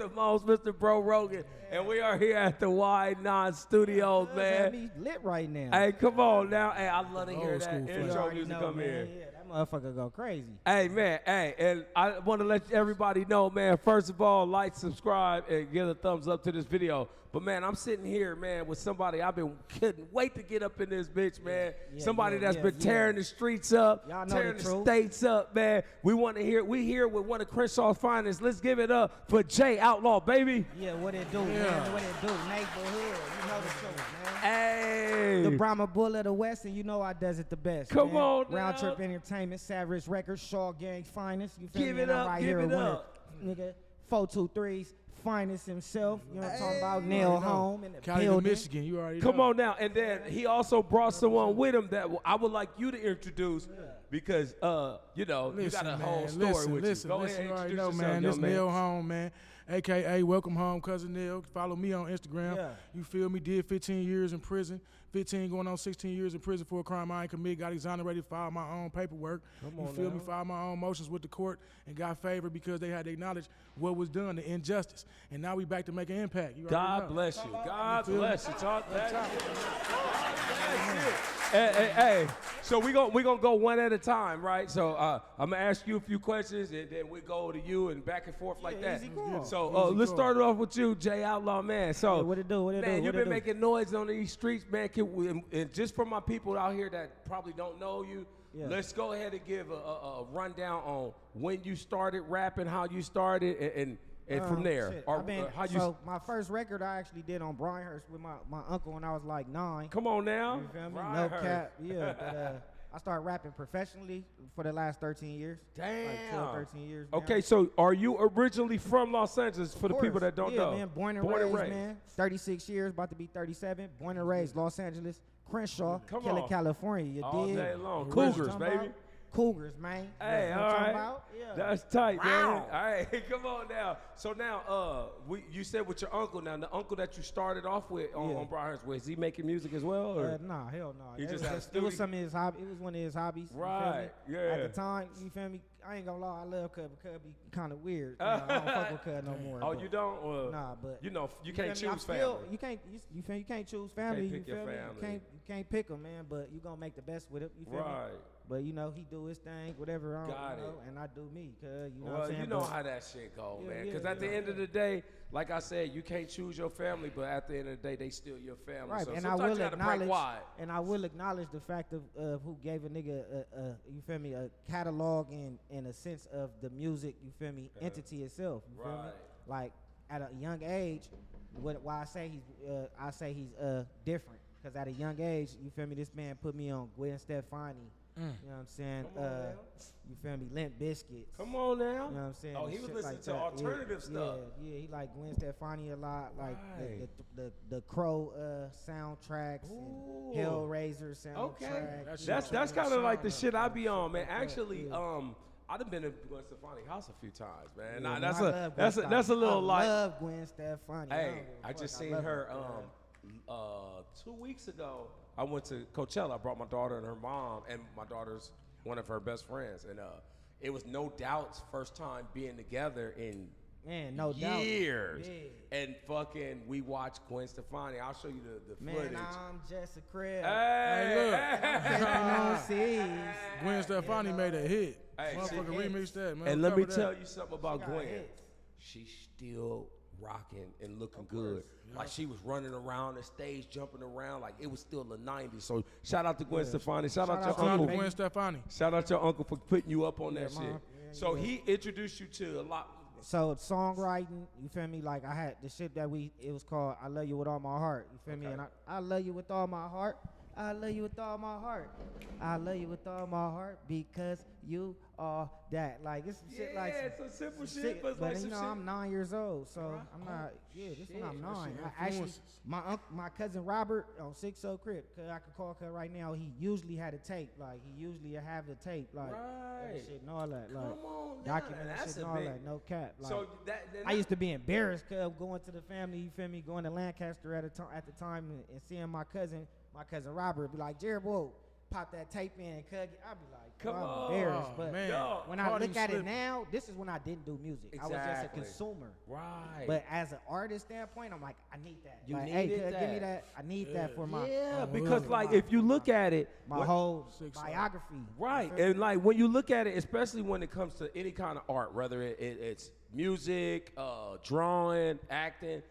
the most, Mr. Bro Rogan. And we are here at the Y9 Studios, man. Me lit right now. Hey, come on now. Hey, I love to hear Old that school intro already music know, come man. here. Yeah, that motherfucker go crazy. Hey, man, hey, and I want to let everybody know, man, first of all, like, subscribe, and give a thumbs up to this video. But, man, I'm sitting here, man, with somebody couldn't wait to get up in this bitch, man. Somebody that's been tearing the streets up, tearing the states up, man. We here with one of Crenshaw's finest. Let's give it up for Jay Outlaw, baby. Yeah, what it do, man? What it do? Neighborhood, you know the truth, man. Hey. The Brahma Bull of the West, and you know I does it the best. Come man. on, Round now. Trip Entertainment, Savage Records, Shaw Gang's finest. You feel Give me? it And I'm up, right give here it with up. nigga 423's finest himself. You know what I'm talking about? Nail Home in the Cali, building. Michigan, you already Come know. on now, and then he also brought someone with him that I would like you to introduce because you know you got a whole story with you. Go ahead, you already introduce know, yourself, man. young This Neil Home, man, aka Welcome Home, Cousin Neil. Follow me on Instagram. Yeah. You feel me? Did 15 years in prison, 15 going on 16 years in prison for a crime I ain't committed. Got exonerated, filed my own paperwork. You feel me? Filed my own motions with the court and got favored because they had to acknowledge what was done, the injustice. And now we back to make an impact. You already God know. bless you. God bless you. Talk that That's shit. Hey, so we gonna go one at a time, right? So I'm gonna ask you a few questions, and then we go to you and back and forth like that. easy call. So let's start it off with you, Jay Outlaw, man. So what it do? What it man, do? you've What it been do? making noise on these streets, man. And just for my people out here that probably don't know you, let's go ahead and give a rundown on when you started rapping, how you started, and from there. Shit. Or, So my first record I actually did on Bryanhurst with my uncle when I was like 9. Come on now. You feel me? Right. No cap. Yeah. But, I started rapping professionally for the last 13 years. Damn. Like 12, 13 years now. Okay, so are you originally from Los Angeles for the people that don't know? Yeah, man. Born and raised, man. 36 years, about to be 37. Born and raised, Los Angeles, Crenshaw, Come Kelly, on. California. You All dig? day long. You know what I'm Cougars, talking baby. about? Cougars, man. Hey, You know all what I'm talking right. about? Yeah. That's tight, man. Wow. All right, come on now. So now, you said with your uncle. Now, the uncle that you started off with on Bryanhurst, was he making music as well? Or? Nah, hell no. He It just was had a it studio? was some of his hobby. It was one of his hobbies. you feel me? Right, yeah. At the time, you feel me? I ain't gonna lie, I love Cub, but Cub be kind of weird. I don't fuck with Cub no more. Oh, but- you don't? Well, Nah, but you know, you feel can't me? I'm choose still- family. You can't. You feel? You can't choose family. pick you your feel me? family. You can't pick them, man. But you gonna make the best with it. You feel me? Right. But you know, he do his thing, whatever. I don't Got know, it. and I do me, cause you know what Well, I'm saying. you know But- how that shit go, Yeah, man. yeah, Because at the yeah. end of the day, like I said, you can't choose your family, but at the end of the day, they still your family. Right, So and I sometimes will you gotta break acknowledge, wide. and I will acknowledge the fact of who gave a nigga you feel me, a catalog and a sense of the music, you feel me, entity itself. You feel me? Right. Like at a young age, why I say he's different, because at a young age, you feel me, this man put me on Gwen Stefani. You know what I'm saying? You feel me? Limp Bizkit. Come on now. You know what I'm saying? Oh, and he was shit listening like to that. alternative stuff. Yeah, he like Gwen Stefani a lot, like Right. the Crow soundtracks Ooh. and Hellraiser soundtracks. Okay, That's that's kind of like the shit I be on, man. Yeah. Actually, I done been to Gwen Stefani house a few times, man. Yeah, Nah, man, that's I love Gwen a Stefani. little I like. love Gwen Stefani. Hey, don't give a I fuck. just I seen love her 2 weeks ago. I went to Coachella. I brought my daughter and her mom, and my daughter's one of her best friends, and it was no doubt's first time being together in Man, no doubt. years. Yeah. And fucking, we watched Gwen Stefani. I'll show you the Man, footage. I'm just a crib. Hey, Gwen Stefani made a hit. Hey, Motherfucker she- remixed that, man. And let me Cover tell that. you something about got Gwen. hits. She's still rocking and looking good. Like she was running around the stage, jumping around like it was still the 90s. So shout out to Gwen Stefani. Shout out Shout your out to Shout out uncle. to Gwen Stefani. Shout out your uncle for putting you up on that Yeah, shit. Mom. Yeah, So yeah. he introduced you to a lot. So songwriting, you feel me? Like I had the shit that it was called "I Love You with All My Heart." You feel me? Okay. And I love you with all my heart. I love you with all my heart. I love you with all my heart because you are that. Like it's some shit like Yeah, it's some simple some shit, but it's like you some know shit. I'm 9 years old, so I'm not. Yeah, this shit. when I'm That 9. shit I actually, influences. my cousin Robert on 60 Crib, cause I could call her right now. He usually had a tape. Like he usually have the tape. Like Right. that shit and all that. Like Come on now. documenting That's shit a and all big- that. No cap. Like, So that I used to be embarrassed cause going to the family, you feel me, going to Lancaster at the time and seeing my cousin Robert be like, Jared, whoa, pop that tape in and cuz I'd be like, Come I'm on. embarrassed, Oh, but man. Yo. when I Caught look him at it slipping. now, this is when I didn't do music. I was just a Exactly. consumer. Right. But as an artist standpoint, I'm like, I need that. You like, hey, needed give me that. that. I need that for my yeah, Oh, because really? like if you look at it, my what- whole 6 biography. You right, feel me? and like when you look at it, especially when it comes to any kind of art, whether it's music, drawing, acting,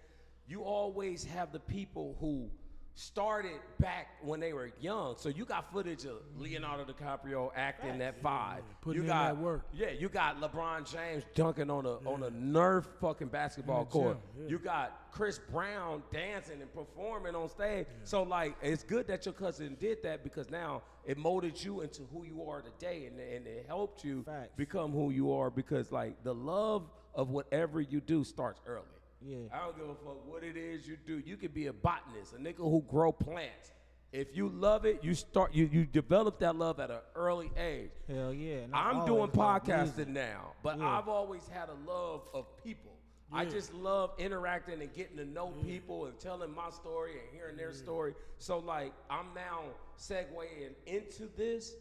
you always have the people who started back when they were young. So you got footage of Leonardo DiCaprio acting at 5. putting you in got that work. Yeah, you got LeBron James dunking on a Nerf fucking basketball In the court. gym, yeah. You got Chris Brown dancing and performing on stage. So like it's good that your cousin did that because now it molded you into who you are today and it helped you Facts. become who you are because like the love of whatever you do starts early. Yeah. I don't give a fuck what it is you do. You could be a botanist, a nigga who grow plants. If you love it, you develop that love at an early age. Hell yeah. And I I'm always doing loved podcasting music. now, but Yeah. I've always had a love of people. I just love interacting and getting to know people and telling my story and hearing their story. So like I'm now segueing into this,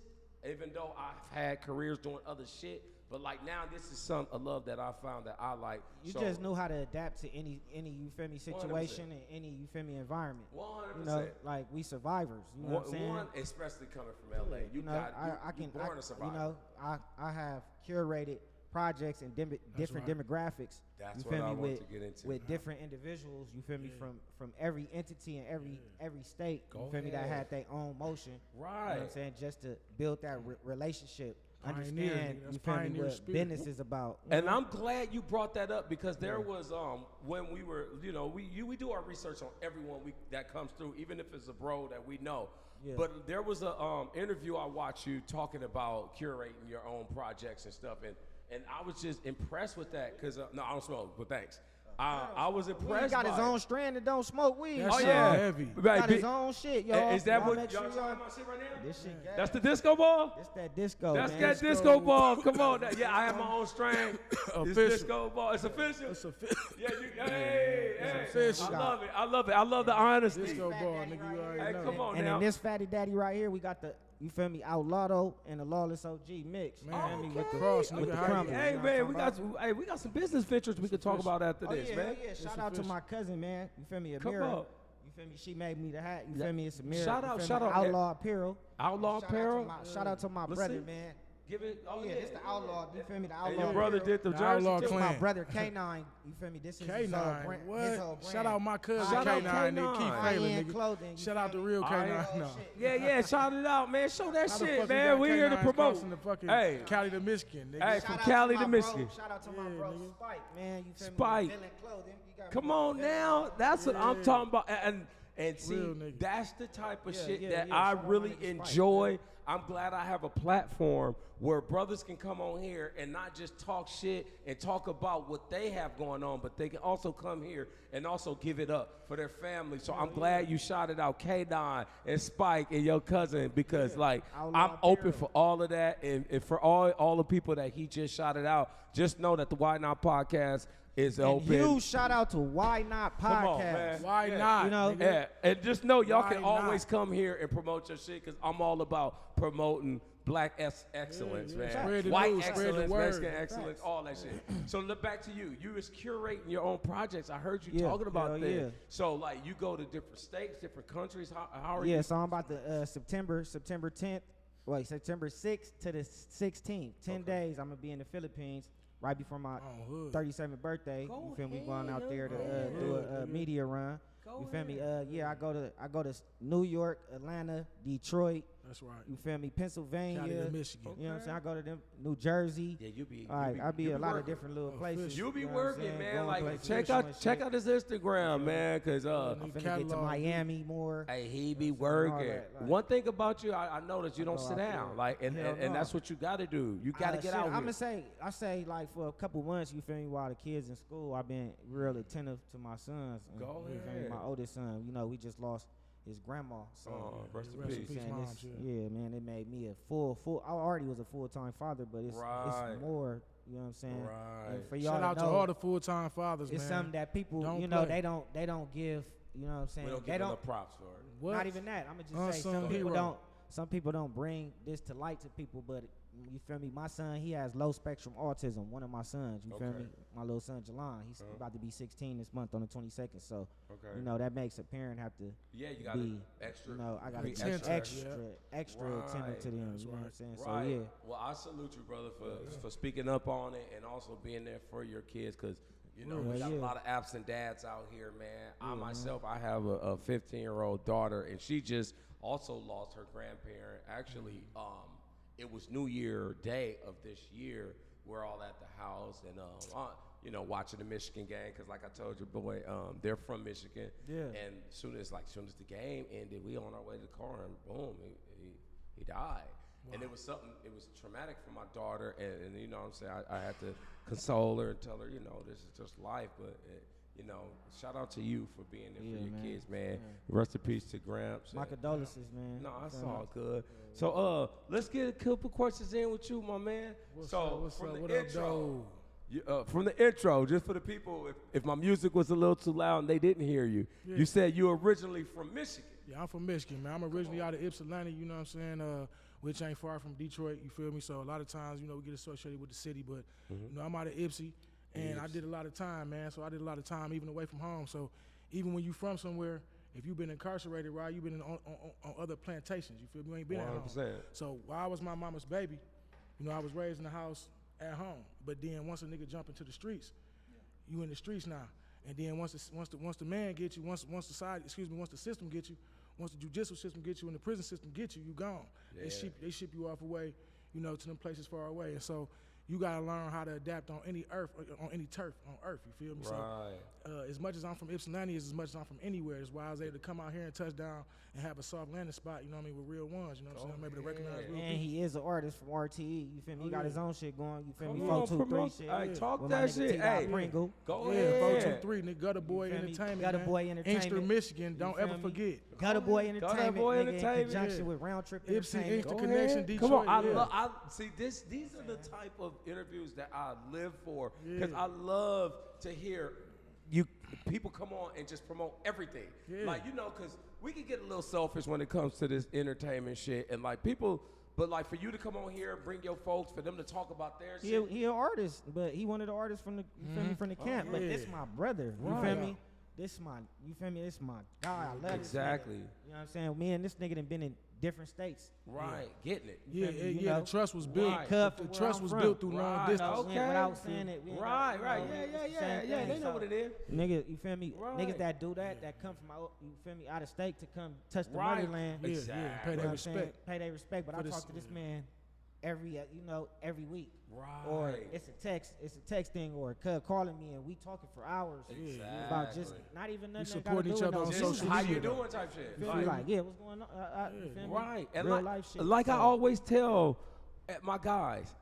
even though I've had careers doing other shit. But like now, this is a love that I found that I like. You So, just know how to adapt to any you feel me situation and any you feel me environment. 100%. You know, like we survivors. You know what I'm saying? One, especially coming from LA, you know, I can born a survivor. you know, I have curated projects and different right. demographics. That's you what feel I me want with to get into. with different individuals. You feel me from every entity and every state. Go you feel me that ahead. had their own motion. You know what I'm Right. saying? Just to build that relationship. Pioneer, Understand nigga. That's you feel me pioneer what spirit. business is about. you And know? I'm glad you brought that up because there was when we were we do our research on everyone that comes through, even if it's a bro that we know. Yeah. But there was a interview I watched you talking about curating your own projects and stuff, and I was just impressed with that because no, I don't smoke, but thanks. I was He impressed. got his by own it. strand that don't smoke weed. That Oh shit yeah, heavy. Right, Got his own shit, y'all. Is that Y'all what make y'all sure trying y'all- my shit right now? This shit gas. That's the disco ball. It's that disco, That's man. that disco ball. Come on, yeah, I have my own strain. This Official. disco ball. It's official. It's a Yeah, hey, official. I love it. I love it. I love the honesty. disco Fat ball, Daddy nigga. right You already Hey, know. come on And now. in this fatty daddy right here, we got the you feel me Outlaw and the Lawless OG mix. You Man, feel me with the cross, with nigga. the How you- crumble. Hey you know man, what we I'm got talking we got some business ventures we could talk about after about? this, oh, yeah, man. hell yeah. Shout out to my cousin, man. You feel me? Come Amira. on. You feel me? She made me the hat. You Yeah. feel me? It's Amira. Shout You out, feel shout me? out. Outlaw Apparel. Outlaw apparel. Shout out to my Let's brother, see. man. Give it. Oh Yeah, this the Outlaw. You feel me? The Outlaw. And your brother Apparel. did the The jersey Outlaw too? This Clan. my brother K9. You feel me? This is his whole K9. brand. What? His whole brand. Shout out my cousin Shout out K9, nigga. Keith K9. Phelan, High-end nigga. clothing. you Shout out feel the me? real All K9. right. No. Yeah, shout it out, man. Show that How the shit, fuck you man. got We here to K9s promote. crossing the fucking Hey. Cali to Michigan, nigga. Hey, Shout from out Cali my to bro. Michigan. Shout out to my Yeah, bro nigga. Spike, man. You feel Spike. me? Villain clothing. You got Come me on villain now. clothing. That's what I'm Yeah. talking about. And see, Real nigga. that's the type of Yeah, shit yeah, that yeah. I Shout out my really nigga Spike, enjoy. man. I'm glad I have a platform where brothers can come on here and not just talk shit and talk about what they have going on, but they can also come here and also give it up for their family. So I'm glad you shouted out K9 and Spike and your cousin because like Outlaw I'm open Apparel. for all of that and for all the people that he just shouted out. Just know that the Why Not podcast is And open. huge shout out to Why Not Podcast. Come on, man. Why Yeah. not? You know, nigga? Yeah, and just know y'all Why can always not? come here and promote your shit because I'm all about promoting black excellence, yeah. man. Spread the White news, spread the excellence, word. Mexican excellence, all that shit. So look back to you. You was curating your own projects. I heard you Yeah, talking about hell that. yeah. So like you go to different states, different countries. How are Yeah, you? so I'm about to September 10th, September 6th to the 16th. 10 days I'm gonna be in the Philippines right before my Oh, hood. 37th birthday. Go You feel me? ahead, Going out there to young do man. a media run. Go You feel me? ahead. Yeah, I go to New York, Atlanta, Detroit. That's right. You feel me? Cali Pennsylvania. to Michigan. You know what I'm saying? I go to them New Jersey. Yeah, you be. All right, I be you a lot of working. different little Oh, places. fish. You be know what I'm working, saying? man. Going Like places, check doing out shit. his Instagram, man, cause I'm finna get to Catalog. Miami more. hey, he be all working. that, like- One thing about you, I know that you don't go sit out down, there. like, and Hell no. that's what you got to do. You got to get Shit, out I'm here. gonna say, I say like for a couple months, you feel me, while the kids in school, I've been real attentive to my sons. And, Go you feel me, ahead. my oldest son, you know, we just lost his grandma. So Oh, rest in Rest in peace. peace. saying moms, this- yeah. yeah, man, it made me a full. I already was a full-time father, but Right. it's more. You know what I'm saying? Right. And for y'all Shout out to know, all the full-time fathers, it's man. something that people, Don't you know, play. they don't give. You know what I'm saying? We don't they give don't. enough props for it. What? Not even that. I'm gonna just say Unsung some people hero. don't. Some people don't bring this to light to people, but You feel me? My son, he has low spectrum autism. One of my sons, you feel me? My little son, Jalon, he's about to be 16 this month on the 22nd. So, you know, that makes a parent have to yeah, you got to be extra. You know, I got to be attentive. extra attentive to them. You know what I'm saying? So, Right. yeah. Well, I salute you, brother, for speaking up on it and also being there for your kids, because you know we got a lot of absent dads out here, man. I myself, I have a 15-year-old daughter, and she just also lost her grandparent. Actually, it was New Year Day of this year. We're all at the house, and you know, watching the Michigan game, because like I told you, boy, they're from Michigan. Yeah. And soon as the game ended, we on our way to the car, and boom, he died. Wow. And it was traumatic for my daughter, and you know what I'm saying, I had to console her and tell her, you know, this is just life, but you know, shout out to you for being there for your kids, man. Rest in peace to Gramps. My condolences, man. No, that's all good. So let's get a couple questions in with you, my man. What's up, From the intro, just for the people, if my music was a little too loud and they didn't hear you, you said you're originally from Michigan. Yeah, I'm from Michigan, man. I'm originally out of Ypsilanti, you know what I'm saying, which ain't far from Detroit, you feel me? So a lot of times, you know, we get associated with the city, but, you know, I'm out of Ypsi, and I did a lot of time, man. So I did a lot of time even away from home. So even when you from somewhere, if you've been incarcerated, right, you've been on other plantations, you feel me? You ain't been 100%. At home. So while I was my mama's baby, you know, I was raised in the house at home. But then once a nigga jump into the streets, you in the streets now. And then once the man get you, once the system get you, once the judicial system get you and the prison system get you, you gone. Yeah. They ship you off away, you know, to them places far away. And so you gotta learn how to adapt on any turf on earth, you feel me? Right. So as much as I'm from Ypsilanti as much as I'm from anywhere, is why I was able to come out here and touch down and have a soft landing spot, you know what I mean, with real ones, you know what I'm saying? I'm able to recognize real And people. he is an artist from RTE, you feel me? He got his own shit going, you feel me? Come on, 423 shit. Hey, talk With that my nigga shit. T-Dot Hey, Pringle. go Yeah, ahead. 423, nigga, Gutter Boy You feel me? Entertainment, Gutter man. Boy Entertainment. Inkster, Michigan, You don't feel ever me? forget. Gutter Boy Entertainment, Boy nigga, Entertainment. in conjunction with Round Trip Ipsy, Entertainment. Inkster Connection, Detroit. Come on, yeah. I see this. These are the type of interviews that I live for, because I love to hear people come on and just promote everything. Yeah. Like, you know, because we can get a little selfish when it comes to this entertainment shit, and like people. But like for you to come on here and bring your folks, for them to talk about their shit. He an artist, but he one of the artists from the from the camp. But this my brother. You feel me? This my guy. I love exactly. This nigga. You know what I'm saying? Me and this nigga done been in different states. Right, getting it. The trust was built. Right. The trust was built through long distance. Okay. Without saying it. Right. Yeah. They know what it is. Nigga, you feel me? Right. Niggas that do that come from out, you feel me, out of state to come touch the Right. motherland. Exactly. Yeah, pay You know their what I'm saying? respect. Pay their respect. But I this- talk to this man every week. Right. Or it's a text thing, or calling me and we talking for hours about just not even nothing. supporting each other on Just social how media. you doing type shit. Feel me? Like, what's going on? You feel me? Right. And real like, life shit. like I So, always tell my guys,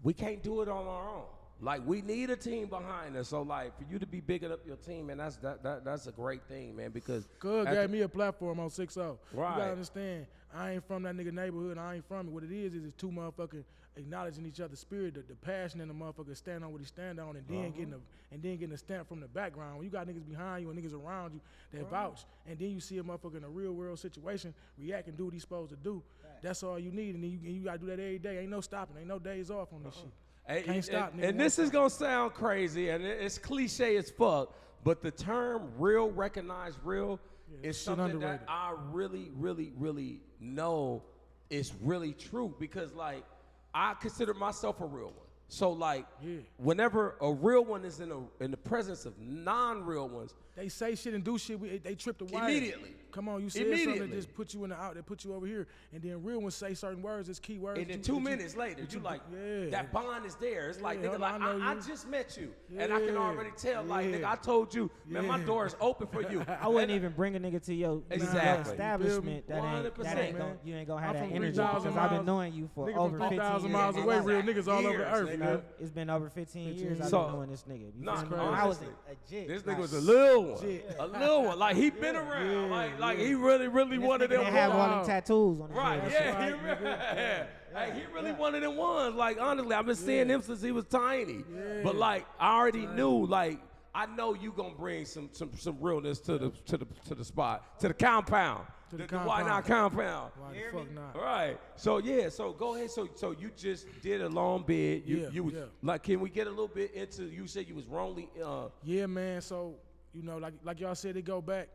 we can't do it on our own. Like, we need a team behind us. So like, for you to be bigging up your team, man, that's a great thing, man. Because Cuz gave me a platform on 6-0. Right. You gotta understand, I ain't from that nigga neighborhood. I ain't from it. What it is it's two motherfuckers acknowledging each other's spirit, the passion in the motherfucker stand on what he stand on, and then getting a stamp from the background. When you got niggas behind you and niggas around you that vouch, and then you see a motherfucker in a real world situation react and do what he's supposed to do. That's all you need, and then you gotta do that every day. Ain't no stopping. Ain't no days off on this shit. Can't stop, nigga. And this is gonna sound crazy, and it's cliche as fuck, but the term "real," recognized real, is something underrated. that I really, really, really know is really true, because like I consider myself a real one. So like, whenever a real one is in the presence of non-real ones, they say shit and do shit. They trip the wire immediately. Come on, you said something that just put you in the out, that put you over here, and then real ones say certain words, it's key words. And then 2 minutes later, you like, that bond is there. It's like, nigga, like, I just met you. And I can already tell, like, nigga, I told you, man, my door is open for you. I wouldn't even bring a nigga to your establishment. That ain't 100%. you ain't gonna have I'm that from energy, 3,000 because I've been miles. knowing you for Nigga over from 15 3,000 years. miles And away, that's real like niggas all over years, earth, nigga. nigga. It's been over 15 years I've So- been knowing this nigga. You Nah, feel me? honestly, I was a jit. This like, nigga was a little one. A little one. Like, he been around. Like he really this one of nigga them didn't have all them ones. tattoos on his Right, head. yeah, he really one of them ones. Like, honestly, I've been seeing him since he was tiny. But like, I already knew, like, I know you gonna bring some realness to the spot, to the compound, To the Why Not compound. Why the fuck not? All right. So yeah. So go ahead. So you just did a long bid. You was like, can we get a little bit into? You said you was wrongly. Yeah, man. So you know, like y'all said, it go back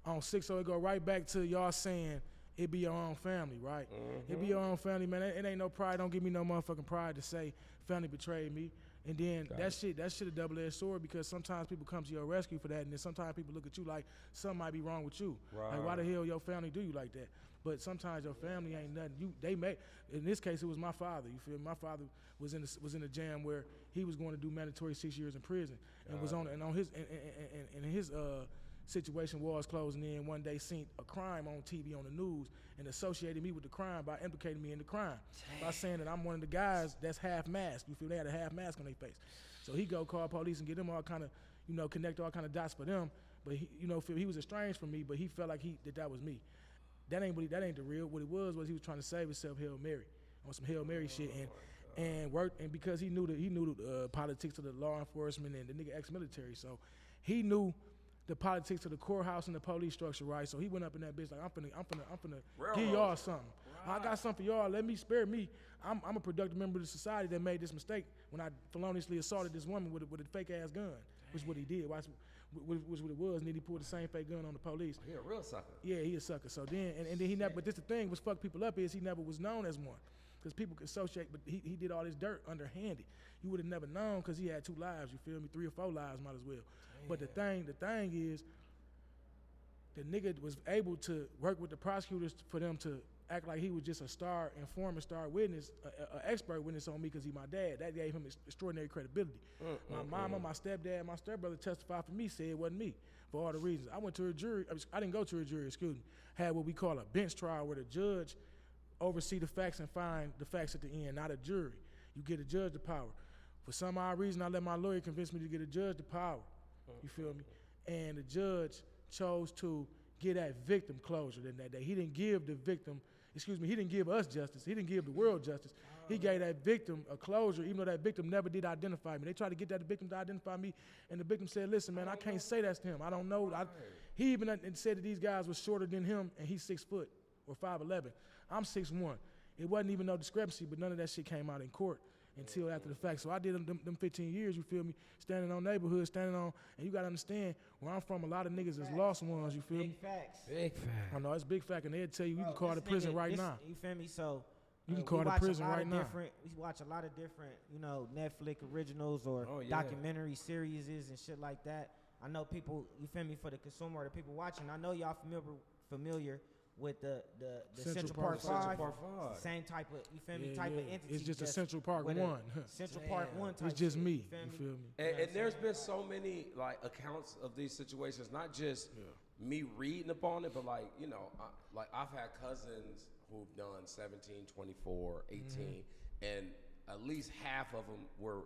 on 6, so it go right back to y'all saying it be your own family, right? It be your own family, man. It ain't no pride. Don't give me no motherfucking pride to say family betrayed me. And then that shit a double-edged sword, because sometimes people come to your rescue for that, and then sometimes people look at you like something might be wrong with you. Right. Like, why the hell your family do you like that? But sometimes your family ain't nothing. In this case, it was my father. You feel me? My father was in a jam where he was going to do mandatory 6 years in prison, and was on his situation was closing in. One day, seen a crime on TV on the news and associated me with the crime by implicating me in the crime. By saying that I'm one of the guys that's half masked. You feel? They had a half mask on their face. So he go call police and get them all kind of, connect all kind of dots for them. But he was estranged from me, but he felt like that was me. That ain't the real. What it was he was trying to save himself Hail Mary, on some Hail Mary shit, and worked, and because he knew the politics of the law enforcement and the nigga ex-military, so he knew the politics of the courthouse and the police structure, right? So he went up in that bitch like, I'm finna give y'all something. Right. I got something for y'all. Let me spare me. I'm a productive member of the society that made this mistake when I feloniously assaulted this woman with a fake ass gun, which is what he did. Was what it was, and then he pulled the same fake gun on the police. He a real sucker. Yeah, he a sucker. So then, and then he never. But this the thing, was fuck people up is he never was known as one, because people could associate. But he did all this dirt underhanded. You would have never known, because he had 2 lives. You feel me? 3 or 4 lives, might as well. Damn. But the thing is, the nigga was able to work with the prosecutors for them to act like he was just a star informant, star witness, an expert witness on me because he my dad. That gave him extraordinary credibility. My mama, my stepdad, my stepbrother testified for me, said it wasn't me for all the reasons. I went to a jury. I didn't go to a jury, excuse me. Had what we call a bench trial, where the judge oversee the facts and find the facts at the end, not a jury. You get a judge the power. For some odd reason, I let my lawyer convince me to get a judge the power. You feel me? And the judge chose to give that victim closure than that day. He didn't give the victim, he didn't give us justice. He didn't give the world justice. He gave that victim a closure, even though that victim never did identify me. They tried to get that victim to identify me, and the victim said, listen, man, I can't say that's him. I don't know. He even said that these guys were shorter than him, and he's 6 foot or 5'11". I'm 6'1". It wasn't even no discrepancy, but none of that shit came out in court until after the fact. So I did them 15 years, you feel me, standing on neighborhoods, and you got to understand, where I'm from, a lot of niggas is lost ones, you feel me? Big facts. I know, it's big fact, and they'll tell you, you can call the prison right now. You feel me? So you can call the prison right now. We watch a lot of different, Netflix originals or documentary series and shit like that. I know people, you feel me, for the consumer or the people watching, I know y'all familiar with the Central Park 5. Same type of, you feel me, type of entity. It's just a Central Park 1. Central Park 1 type. It's just shit, me, you feel me? And there's been so many like accounts of these situations, not just me reading upon it, but like, I've had cousins who've done 17, 24, 18, and at least half of them were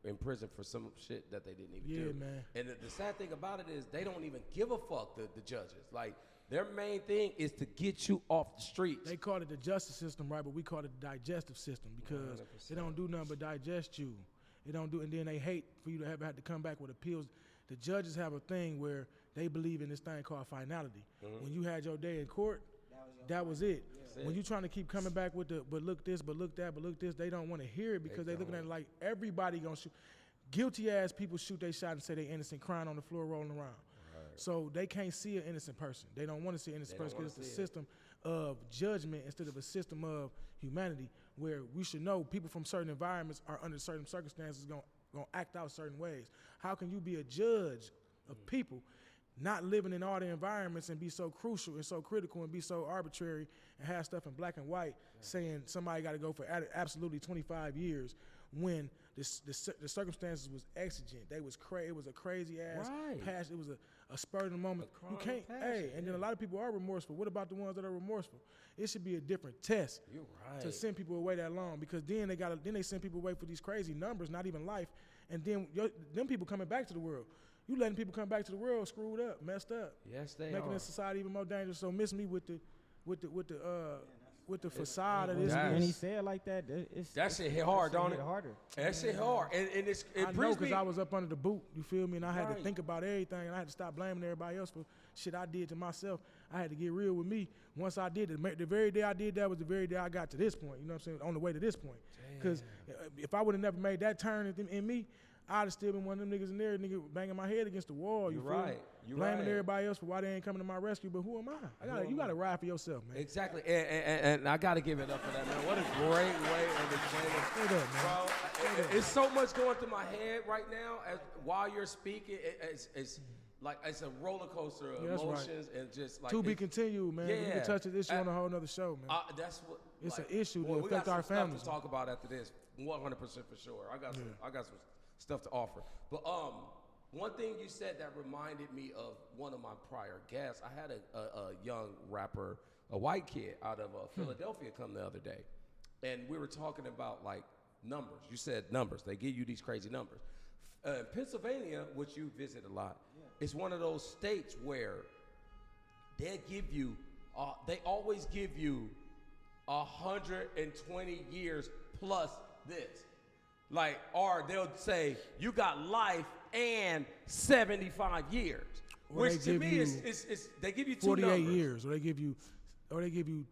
in prison for some shit that they didn't even do. Yeah, man. And the sad thing about it is they don't even give a fuck, the judges. Like, their main thing is to get you off the streets. They call it the justice system, right? But we call it the digestive system, because 100%. They don't do nothing but digest you. They don't do, and then they hate for you to have to come back with appeals. The judges have a thing where they believe in this thing called finality. When you had your day in court, that was it. When you trying to keep coming back with but look this, but look that, but look this, they don't want to hear it, because they looking at it like everybody gonna shoot. Guilty ass people shoot they shot and say they innocent, crying on the floor, rolling around. So they can't see an innocent person. They don't want to see an innocent person, because it's a system of judgment instead of a system of humanity, where we should know people from certain environments are under certain circumstances going to act out certain ways. How can you be a judge of people not living in all the environments and be so crucial and so critical and be so arbitrary and have stuff in black and white saying somebody got to go for absolutely 25 years when the circumstances was exigent. They was it was a crazy ass passion. It was a spur of the moment. You can't, and then a lot of people are remorseful. What about the ones that are remorseful? It should be a different test to send people away that long, because then they send people away for these crazy numbers, not even life, and then them people coming back to the world. You letting people come back to the world screwed up, messed up. Yes, they making are. the society even more dangerous. So miss me with the with the facade of this. When he said it like that, that shit hit hard, don't it? Harder. That shit hard, and it I know brings because me. I was up under the boot, you feel me? And I had Right. to think about everything, and I had to stop blaming everybody else for shit I did to myself. I had to get real with me. Once I did it, the very day I did that was the very day I got to this point, you know what I'm saying, on the way to this point. Because if I would have never made that turn in me, I'd have still been one of them niggas in there, nigga, banging my head against the wall, you You're feel me? right. You're Blaming right. everybody else for why they ain't coming to my rescue, but who am I? You gotta ride for yourself, man. Exactly, and I got to give it up for that, man. What a great way of explaining. Straight up, man. Bro, it's so much going through my head right now while you're speaking. It's like it's a roller coaster of Yeah, that's right. emotions and just like To be continued, man. We Yeah. can touch this issue on a whole nother show, man. That's what It's like, an issue that well, we affect got our some families, stuff to talk about after this, 100% for sure. I got some stuff to offer. But one thing you said that reminded me of one of my prior guests. I had a young rapper, a white kid out of Philadelphia come the other day, and we were talking about like numbers. You said numbers. They give you these crazy numbers. Pennsylvania, which you visit a lot, is one of those states where they always give you 120 years plus this. Like, or they'll say, you got life and 75 years. Or Which they to give me you is they give you two 48 numbers. years, or they give you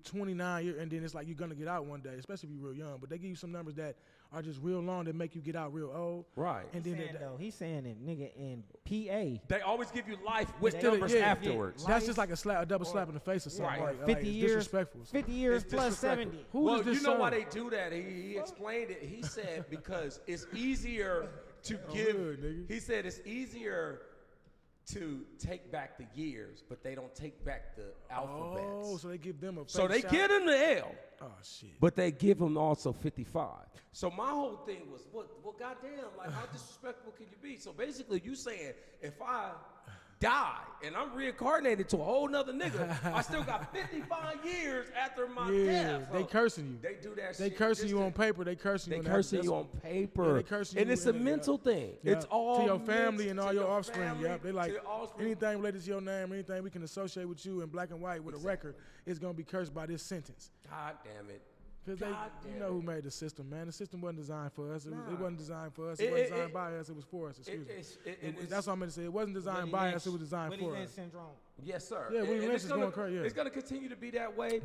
29 years, and then it's like you're gonna get out one day, especially if you're real young. But they give you some numbers that are just real long that make you get out real old. Right. And then He's saying it, nigga, in PA. They always give you life with Still, numbers yeah, afterwards. That's just like a double slap in the face or something. Right. Like, 50 it's years, disrespectful. 50 years It's plus disrespectful. 70. Who well, does this you know why serve? they do that. He explained it. He said because it's easier to give. hood, nigga. He said it's easier to take back the years, but they don't take back the alphabets. Oh, so they give them a fake So they shot. get him the L, Oh shit. but they give him also 55. So my whole thing was, well, goddamn, like how disrespectful can you be? So basically, you saying if I die and I'm reincarnated to a whole nother nigga, I still got 55 years after my death. they cursing you. They do that. They shit cursing just you to- on paper. They cursing you. They on cursing that- you on paper. Yeah, they cursing and you it's a in it, mental thing. Yeah. It's all to your family and mental, all to your offspring. family, Yep. They to like your offspring. anything related to your name, anything we can associate with you in black and white with a record is gonna be cursed by this sentence. God damn it. Because God you damn know it. who made the system, man. The system wasn't designed for us. It wasn't designed for us. It- It wasn't it- designed it- by us. It was for us. Excuse me. it's- That's what I'm going to say. It wasn't designed by us. It was designed Willie for Lynch us. syndrome. Yes, sir. Yeah, Willie And Lynch it's is gonna- going crazy, yeah. It's going to continue to be that way.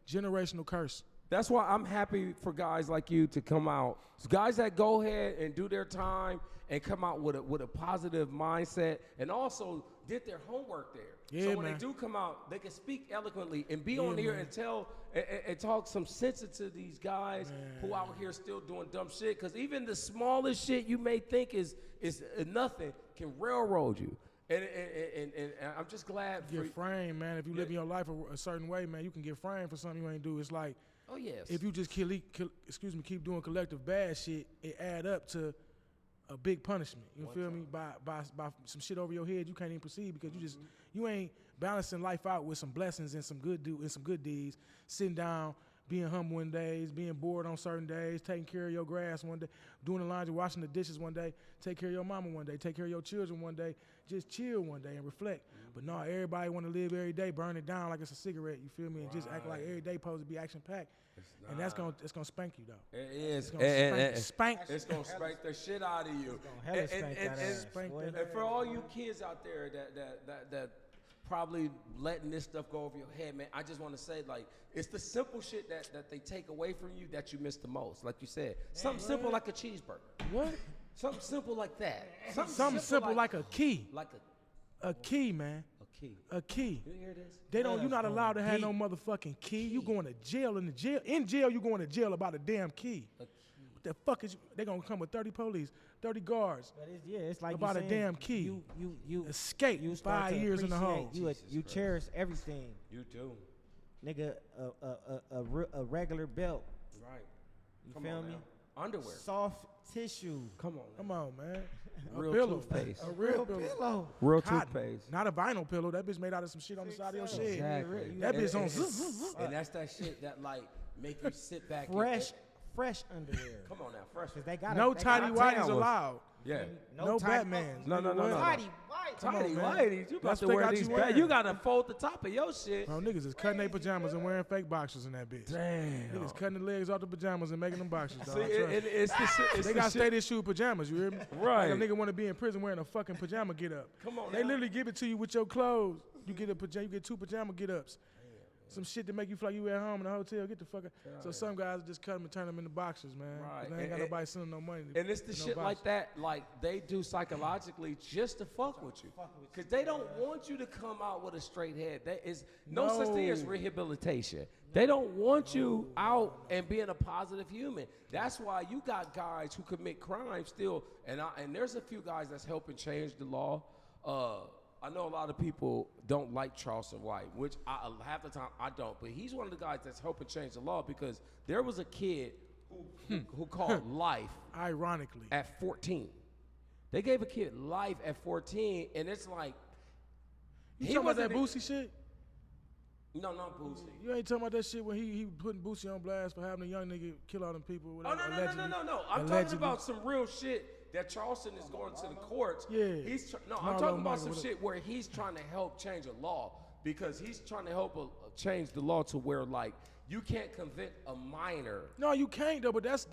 Generational curse. That's why I'm happy for guys like you to come out. Guys that go ahead and do their time and come out with a positive mindset and also did their homework there. Yeah, so when man. they do come out, they can speak eloquently and be on here man. and tell and talk some sense into these guys who out here still doing dumb shit. Because even the smallest shit you may think is nothing can railroad you. And I'm just glad for Get framed, man. If you live in your life a certain way, man, you can get framed for something you ain't do. It's like, oh yes. if you just keep doing collective bad shit, it add up to a big punishment. You feel me? By some shit over your head, you can't even proceed because you ain't balancing life out with some blessings and some good deeds. Sitting down, being humble one days, being bored on certain days, taking care of your grass one day, doing the laundry, washing the dishes one day, take care of your mama one day, take care of your children one day, just chill one day and reflect. But no, everybody want to live every day, burn it down like it's a cigarette. You feel me? And just act like every day supposed to be action packed. And it's gonna spank you though. It is. Spank. It's gonna spank the shit out of you. hella spank that ass, boy. And for all you kids out there that probably letting this stuff go over your head, man, I just want to say, like, it's the simple shit that they take away from you that you miss the most. Like you said, something simple like a cheeseburger. What? Something simple like that. Something simple like a key. Like A key, man. a key. A key. You hear this? You're not allowed to have no motherfucking key. You going to jail. In jail, you going to jail about a damn key. A key. What the fuck is they gonna come with 30 police, 30 guards? But it's like About you a saying, damn key. You Escape. you start 5 to years in the hole. appreciate- You cherish everything, You do. nigga. A regular belt. Right. You Come feel on me? now. Underwear. Soft tissue. Come on. Come on, man. Real a pillow. toothpaste. A real pillow. Real Cotton. toothpaste. Not a vinyl pillow. That bitch made out of some shit on the side of your shed. Exactly. That bitch on. And that's that shit that like make you sit back. Fresh underwear. Come on now, fresh. Cause they got No tidy whities towels. allowed. Yeah. No tidy- Batmans. No, no, no, no, no. Tidy white. Come on, Tidy man. whities. You about That's to what they wear got these you bad. wearing. You gotta fold the top of your shit. Bro, niggas is cutting their pajamas and wearing fake boxers in that bitch. Damn. Niggas cutting the legs off the pajamas and making them boxers, dog. See, it's the shit. It's They the got shit. state issue pajamas, you hear me? Right. Like a nigga want to be in prison wearing a fucking pajama get up. Come on They now. literally give it to you with your clothes. You get a pajama, you get 2 pajama get ups. Some shit to make you feel like you at home in a hotel. Get the fuck out. So some guys just cut them and turn them into boxers, man. Right. 'Cause they ain't got nobody sending no money. And it's the no shit like boxers. that, like they do psychologically just to fuck with you. Because they don't want you to come out with a straight head. There is no such thing as No. rehabilitation. They don't want you out and being a positive human. That's why you got guys who commit crimes still. And there's a few guys that's helping change the law. I know a lot of people don't like Charleston White, which half the time I don't. But he's one of the guys that's helping change the law because there was a kid who called life Ironically. at 14. They gave a kid life at 14, and it's like You he talking about that wasn't- Boosie shit? No, not Boosie. You ain't talking about that shit when he putting Boosie on blast for having a young nigga kill all them people. Oh Whatever, no, no, no, allegedly. no, no, no! I'm Allegedly. talking about some real shit that Charleston is going to the courts. Yeah. I'm Marlo talking about Michael, some what up? shit where he's trying to help change a law because he's trying to help change the law to where like you can't convict a minor. No, you can't though. But that's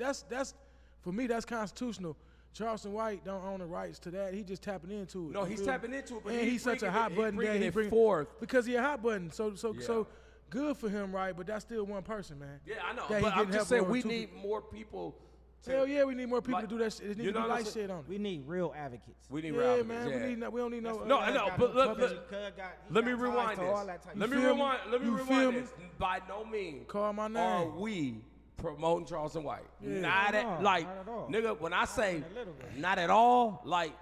for me. That's constitutional. Charleston White don't own the rights to that. He just tapping into it. No, you he's feel me? tapping into it, but and he's he's such a bringing hot it- button. he bringing that it bring- forth. because he a hot button. So Yeah. good for him, right? But that's still one person, man. Yeah, I know, That he but I'm getting just help saying for we two need people. more people. To, Hell yeah, we need more people Like- to do that shit. It needs you to know be what I'm light saying? shit on it. We need real advocates. We need Yeah, rallies, man. yeah. We don't need no. No, I know, but look, Let let me rewind this. Let me feel me? rewind. Let me You rewind feel me? this. By no means Call my are name. we promoting Charleston White. Yeah. Not No, at like not at all. nigga. When I say Not a little bit. not at all, like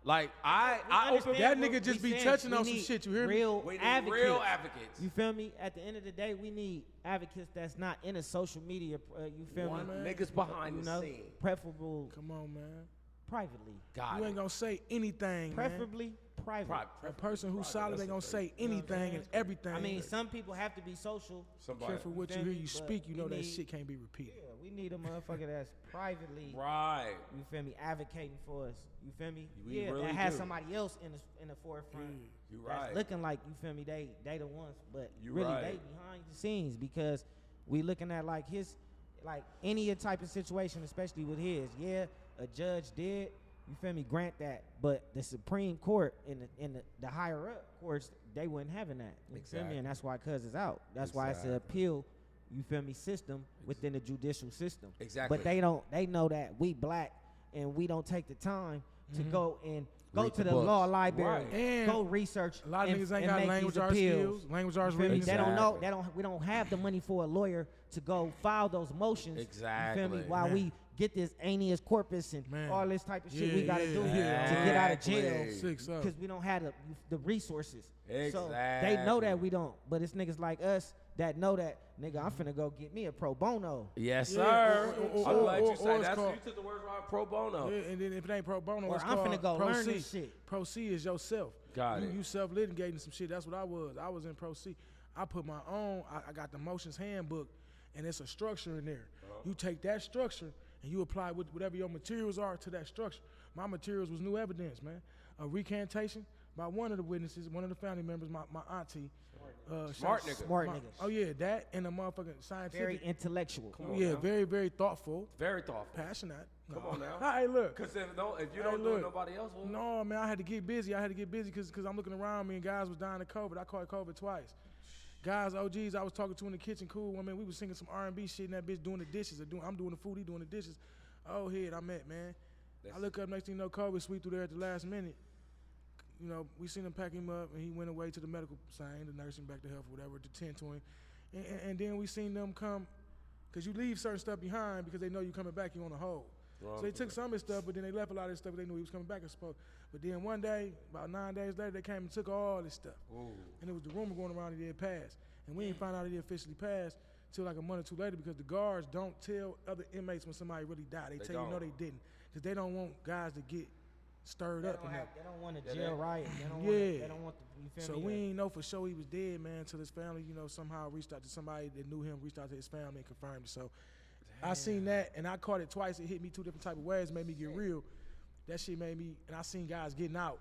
I open. That nigga just be touching on some shit, you hear me? Real We need advocates. real advocates. You feel me? At the end of the day, we need advocates that's not in a social media. You feel One me? niggas behind You the know, scene. preferable Come on, man. privately. God, You ain't gonna say anything, man. Preferably private. A person who's solid ain't gonna say anything and everything. I mean, some people have to be social. Somebody. Careful what you feel hear me? you But speak, you we know that need- shit can't be repeated. Yeah, we need a motherfucker that's privately. Right. You feel me? Advocating for us. You feel me? We yeah, really that has do. somebody else in the forefront. You That's right. looking like, you feel me? They the ones, but You really right. they behind the scenes because we looking at like any type of situation, especially with his. Yeah, a judge did. You feel me? Grant that, but the Supreme Court in the higher up courts, they wasn't having that. You feel Exactly. me? And that's why Cuz is out. That's why it's an Exactly. appeal. You feel me? System within the judicial system. Exactly. But they know that we black and we don't take the time to go and go Read to the the law books. library, Right. And go research. A lot of and- niggas ain't and got make language these arts appeals. skills. Language arts You feel me? reading. They don't know. Exactly. We don't have the money for a lawyer to go file those motions. Exactly. You feel me? While Man. we get this habeas corpus and Man. all this type of shit we Yeah, gotta do yeah, here yeah. to get out of jail. Exactly. 6 up. Because we don't have the resources. So they Exactly. know that we don't. But it's niggas like us that know that, nigga, I'm finna go get me a pro bono. Yes, Yeah, sir. or- I'm glad or- you or said it's that. called- You took the words right. Pro bono. Yeah, and then if it ain't pro bono, Or it's I'm called finna go pro learn C. this shit. Pro C is yourself. Got it. You self-litigating some shit. That's what I was. I was in pro C. I put my own. I got the motions handbook, and it's a structure in there. You take that structure and you apply whatever your materials are to that structure. My materials was new evidence, man. A recantation by one of the witnesses, one of the family members, my auntie. Smart nigga. Smart niggas. Oh yeah, that and a motherfucking scientific. Very intellectual. Come on yeah, now. very, very thoughtful, Very thoughtful. passionate. Come on now. Hey, look. Because if you Hey, don't do it, look. nobody else will. No, man, I had to get busy. Because I'm looking around me and guys was dying of COVID. I caught COVID twice. Guys, OGs, I was talking to in the kitchen, cool. I mean, we was singing some R&B shit and that bitch doing the dishes. I'm doing the food, he doing the dishes. Oh, head, I met, man. I look up, next thing you know, COVID sweep through there at the last minute. You know, we seen him pack him up and he went away to the medical sign, the nursing back to health, whatever, to tend to him. And then we seen them come, because you leave certain stuff behind because they know you coming back, you on a hold. So they took some of his stuff, but then they left a lot of his stuff. They knew he was coming back, I suppose. But then one day, about 9 days later, they came and took all this stuff. Ooh. And it was the rumor going around that he had passed. And we didn't find out that he officially passed till like a month or two later because the guards don't tell other inmates when somebody really died. They tell you no, don't. they didn't. Because they don't want guys to get stirred They up. don't, And have, that. they don't want a Yeah, jail they- riot. They don't Yeah. want. They don't want the. You feel So me? we ain't know for sure he was dead, man, until his family, you know, somehow reached out to somebody that knew him, reached out to his family and confirmed it. So I seen that, and I caught it twice. It hit me two different type of ways, made me get real. that shit made me, and I seen guys getting out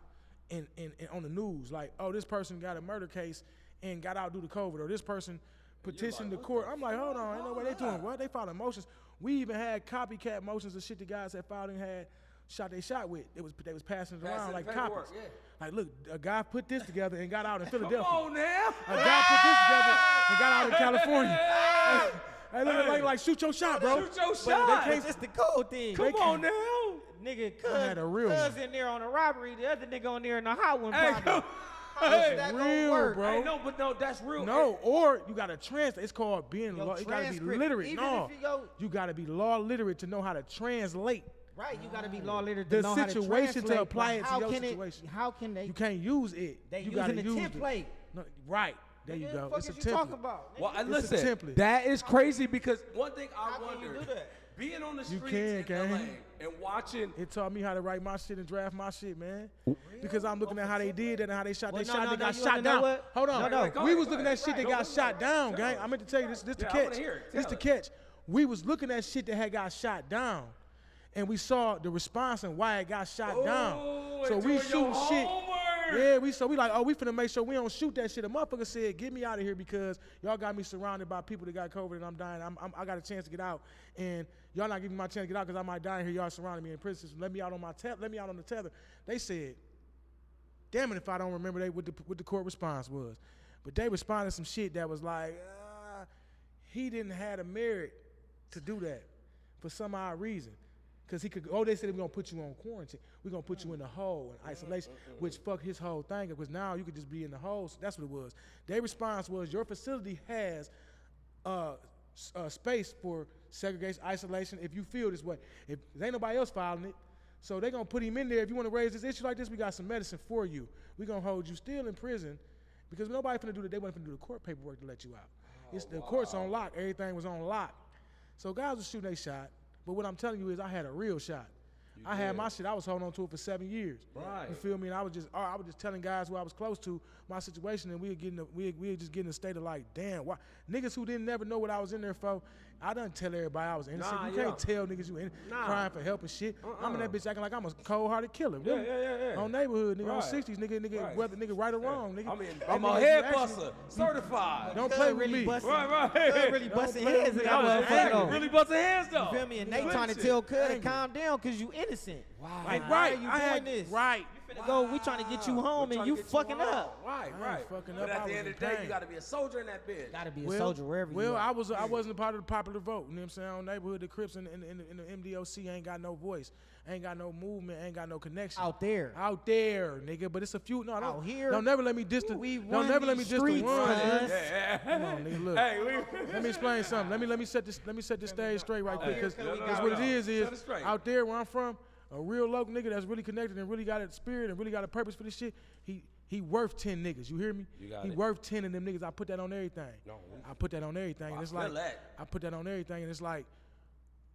and on the news, like, oh, this person got a murder case and got out due to COVID, or this person petitioned the court. I'm like, hold on, ain't no way they doing what? They filing motions. We even had copycat motions of shit the guys had filed and had they shot with. They was passing it around like copies. Yeah. Like, look, a guy put this together and got out in Philadelphia. Come on now. A guy put this together and got out in California. Hey, look, like shoot your shot, bro. Shoot your But shot. it's the cold thing. Come on now. Nigga, had a real cuz one. in there on a robbery, the other nigga on there in the hot one. Hey, probably. come- How's that gonna real, work? bro. Hey, no, that's real. No, or you gotta translate. It's called being Your law. You gotta be transcript, literate. even No, if you go- you gotta be law literate to know how to translate. Right, you gotta be law literate to The know how to situation to translate, apply but it to how your can situation. How can they? You can't use it. They you using gotta the use template. it. No, right. There you Nigga, go. the fuck It's a is you talking template. about? Well, nigga? It's a listen, template. that is crazy because one thing I How can you wonder, do that? being on the You streets can, in LA gang. and watching. It taught me how to write my shit and draft my shit, man. Because I'm looking at how they did that and how they shot. Well, They no, shot. no, They no, got you shot wanna know down. what? Hold on. No, no. Go We ahead, was go looking ahead. at shit that Right, got go shot ahead. down, Tell gang. us. I'm gonna tell you this. This the Yeah, I wanna catch. hear it. This Tell the us. catch. We was looking at shit that had got shot down, and we saw the response and why it got shot down. Oh, So and we doing shooting your shit. homework. Yeah, we like, oh, we finna make sure we don't shoot that shit. A motherfucker said, get me out of here because y'all got me surrounded by people that got COVID and I'm dying. I got a chance to get out, and y'all not giving me my chance to get out because I might die in here. Y'all surrounding me in prison. Let me out on let me out on the tether. They said, damn it if I don't remember what the court response was. But they responded some shit that was like, he didn't have the merit to do that for some odd reason. Because he could, they said we're going to put you on quarantine. We're going to put you in the hole in isolation, which fucked his whole thing up because now you could just be in the hole. So that's what it was. Their response was, your facility has space for segregation, isolation, if you feel this way. If there ain't nobody else filing it, so they're going to put him in there. If you want to raise this issue like this, we got some medicine for you. We're going to hold you still in prison because nobody finna do that. They wasn't finna do the court paperwork to let you out. The court's on lock. Everything was on lock. So guys was shooting their shot. But what I'm telling you is I had a real shot. I had my shit. I was holding on to it for 7 years. Right. You feel me? And I was just telling guys who I was close to my situation, and we were just getting a state of like, damn, why niggas who didn't never know what I was in there for. I done tell everybody I was innocent. Nah, You can't tell niggas you crying for help and shit. I'm in that bitch acting like I'm a cold-hearted killer. Really. Yeah. On neighborhood, nigga, on Right. 60s, nigga, Right. whether nigga right or wrong, nigga. I mean, And I'm a niggas head actually- buster, certified. Don't play with really me. busting. Right. Cuz really busting play with heads me. in I was that motherfucker angry. though. Really busting hands though. You feel me? And they Listen. trying to tell Cud to Angry. calm down because you innocent. Wow. Like, Right, why are you I doing had this? right. We trying to get you home We're and trying you to get fucking home. up. Right. fucking But up. at I the was end in of the day, pain. you got to be a soldier in that bitch. Gotta be a soldier wherever you Well, are. I wasn't a part of the popular vote. You know what I'm saying? On neighborhood, the Crips and the MDOC ain't got no voice, ain't got no movement, ain't got no connection. Out there. Out there, nigga. But it's a few. No, Out here, don't never let me diss the. we Don't run never let me these diss the streets, ones. cuz. Yeah. Come on, nigga. Look. Hey, Let me explain something. Let me set this. Let me set this stage straight right quick, because no, what it no. is Set it straight. out there where I'm from, a real local nigga that's really connected and really got a spirit and really got a purpose for this shit. He worth 10 niggas. You hear me? You got he it. worth 10 of them niggas. I put that on everything. No, I put that on everything. And I it's feel like that. I put that on everything, and it's like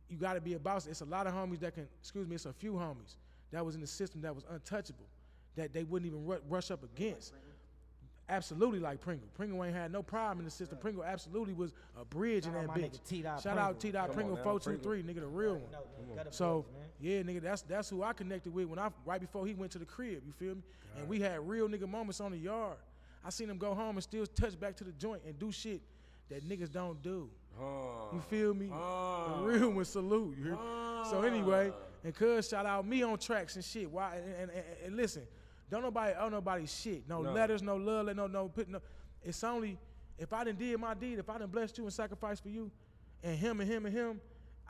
you got to be about it. It's a lot of homies that can. Excuse me. It's a few homies that was in the system that was untouchable, that they wouldn't even rush up against. Absolutely like Pringle. Pringle ain't had no problem in the system. Pringle absolutely was a bridge in Shout that out my bitch. nigga T-Dot Shout out Pringle. T-Dot Pringle on now, 423, nigga, the real one. Gutter So boys, man. yeah, nigga, that's who I connected with when right before he went to the crib. You feel me? And we had real nigga moments on the yard. I seen him go home and still touch back to the joint and do shit that niggas don't do. You feel me? The real one salute. You hear? So anyway, and cuz shout out me on tracks and shit. Why? And listen, don't nobody owe nobody shit. No letters, no love, no. It's only if I done did my deed, if I done blessed you and sacrificed for you, and him,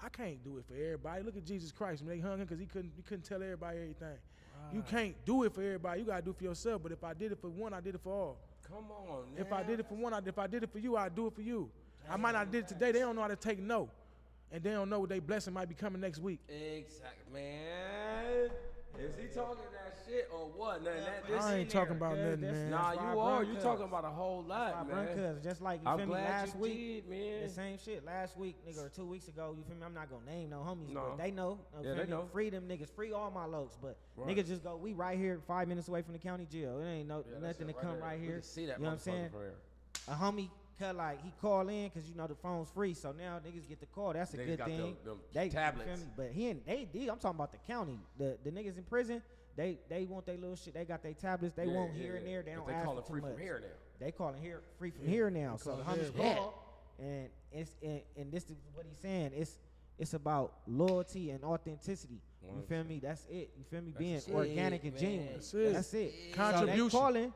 I can't do it for everybody. Look at Jesus Christ. When they hung him because he couldn't tell everybody everything. Right. You can't do it for everybody. You gotta do it for yourself. But if I did it for one, I did it for all. Come on, man. If I did it for one, if I did it for you, I'd do it for you. I might not did it today. They don't know how to take no. And they don't know what their blessing might be coming next week. Exactly, man. Is he talking that shit or what? Nah, I ain't talking about nothing, man. Nah, That's why you I are. brung You cuz. talking about a whole lot, I man. cuz just like you I'm feel me glad last you week. did, man. The same shit last week, nigga, or 2 weeks ago. You feel me? I'm not gonna name no homies, No. but they know. Yeah, they know. Free them niggas, free all my lokes. But Right. niggas just go. We right here, 5 minutes away from the county jail. It ain't Yeah, that's nothing to it come there. right We here. can see that You know what I'm motherfucker saying? from here. A homie Cause like he call in, cause you know the phone's free, so now niggas get the call. That's a Niggas good got thing. them They tablets. You feel me? But I'm talking about the county. The niggas in prison, they want their little shit. They got their tablets. They want here and there. They don't ask call it for free too much. from here now. They calling here free from here now. So the call it homies here. call, and this is what he's saying. It's about loyalty and authenticity. You feel me? That's it. You feel me? Being organic and genuine. That's it. Contribution. So they calling,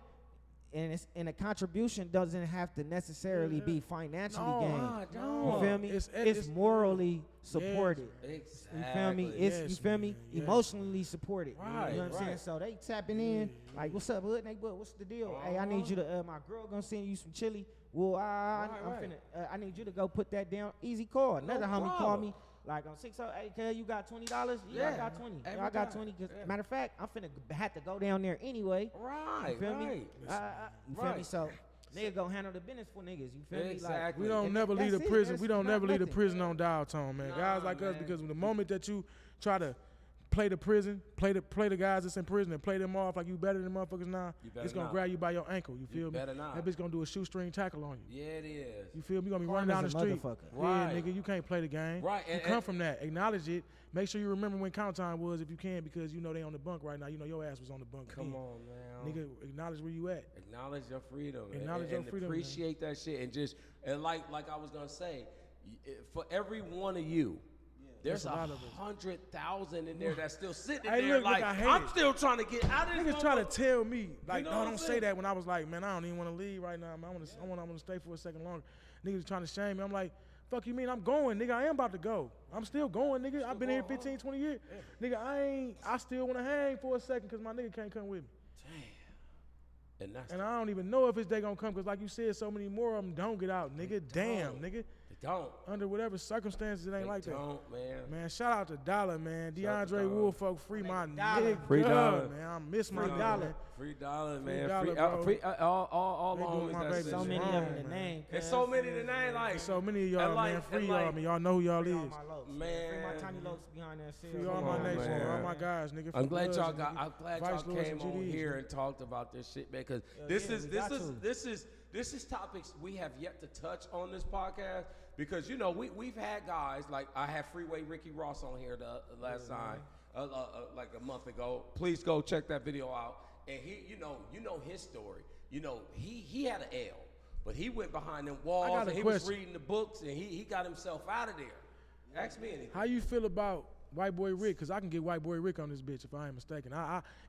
and a contribution doesn't have to necessarily be financially gained. You feel me? It's morally supported. Exactly. You feel me? You feel me? Yeah. Emotionally supported. Right, You know what I'm saying? So they tapping in, like, what's up, hood? What's the deal? Hey, I need you to, my girl gonna send you some chili. Well, I'm finna, I need you to go put that down. Easy call. Another homie called me. Like on 6, hey, cuz, you got $20? Yeah, I got 20. I got 20. Matter of fact, I'm finna have to go down there anyway. Right, You feel me? right. You feel me? So nigga gonna handle the business for niggas. You feel me? Like, Exactly. We don't and never leave the that's it. prison. That's We don't not never leave the nothing. prison on dial tone, man. Guys like us, man. because the moment that you try to play the prison, play the guys that's in prison and play them off like you better than motherfuckers now, You better it's gonna not. grab you by your ankle. You feel me? better not. That bitch gonna do a shoestring tackle on you. Yeah, it is. You feel me? You gonna be Karma's running down the a street. motherfucker. Yeah, Right. nigga, you can't play the game. Right, You and- come from that. Acknowledge it. Make sure you remember when count time was if you can, because you know they on the bunk right now. You know your ass was on the bunk. Come then. on, man. Nigga, acknowledge where you at. Acknowledge your freedom. Acknowledge your freedom, man. Appreciate that shit. And just, and like I was going to say, for every one of you, there's There's a lot of us. 100,000 in there that's still sitting Hey, there look, like, I hate I'm it. still trying to get out of this. Niggas try to tell me, like, know no, what I'm don't say saying? that. When I was like, man, I don't even want to leave right now, man. I want to stay for a second longer. Niggas trying to shame me. I'm like, fuck you mean? I'm going, nigga. I am about to go. I'm still going, nigga. I've been here 15, 20 years. Nigga, I still want to hang for a second because my nigga can't come with me. And that's And I don't even know if they going to come because, like you said, so many more of them don't get out, nigga. Damn, nigga. they don't. Under whatever circumstances, it ain't They like that. don't, man. Man, shout out to Dollar, man. Shout out to DeAndre Dollar. Woolfolk, free my Dollar. nigga. Free Dollar. Man, I miss my Free nigga, Dollar. man. Free dollar, man. Free dollar, Free, bro. all They the doing homies my that's baby in So It's there. many wrong, of them to man. name. There's cuz. so many to name, like, There's so many of y'all, And like- man. Free and y'all, like- man. Y'all know who y'all Free all is. my locs, Man. Free my tiny locs behind that shit. Free all Come my on, nation, man. all my guys, nigga. I'm Free glad Bloods, y'all nigga. got. I'm glad Vice y'all Lords came and on GDs, here nigga. and talked about this shit, man. Because Yeah, this we is got to. this is topics we have yet to touch on this podcast. Because you know we've had guys like I had Freeway Ricky Ross on here the last time, like a month ago. Please go check that video out. And he, you know his story. You know he had an L, but he went behind them walls got a and he was question. reading the books and he got himself out of there. Ask me anything. How you feel about White Boy Rick? Cause I can get White Boy Rick on this bitch if I ain't mistaken.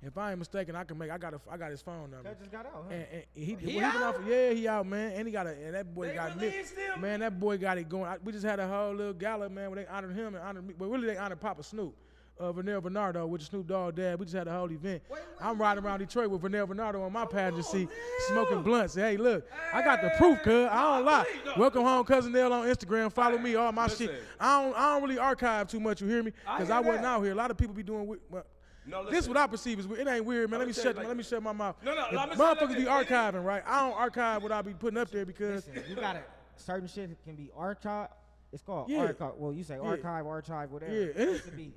If I ain't mistaken, I got his phone number. Cuz just got out, huh? And he He been out? he out, man. And he got and that boy They got released him? man. That boy got it going. We just had a whole little gala, man, where they honored him and honored me. But really, they honored Papa Snoop. Vernell Bernardo, which is Snoop Dogg dad. We just had a whole event. I'm riding around Detroit with Vernell Bernardo on my passenger seat, smoking blunts. Hey, look, I got the proof, cuz. I don't lie. believe that. Welcome home, Cousin Nell on Instagram. Follow me, all my Listen. shit. I don't really archive too much, you hear me? Because hear I wasn't that. out here. A lot of people be doing well, No, this listen. what I perceive as weird. It ain't weird, man. Let I'ma me tell shut you like let me shut my mouth. No, If I'ma say like motherfuckers be this. archiving, right? I don't archive what I be putting up there because Listen, you gotta certain shit can be archived. It's called Yeah. archive. Well, you say Yeah. archive, whatever. Yeah.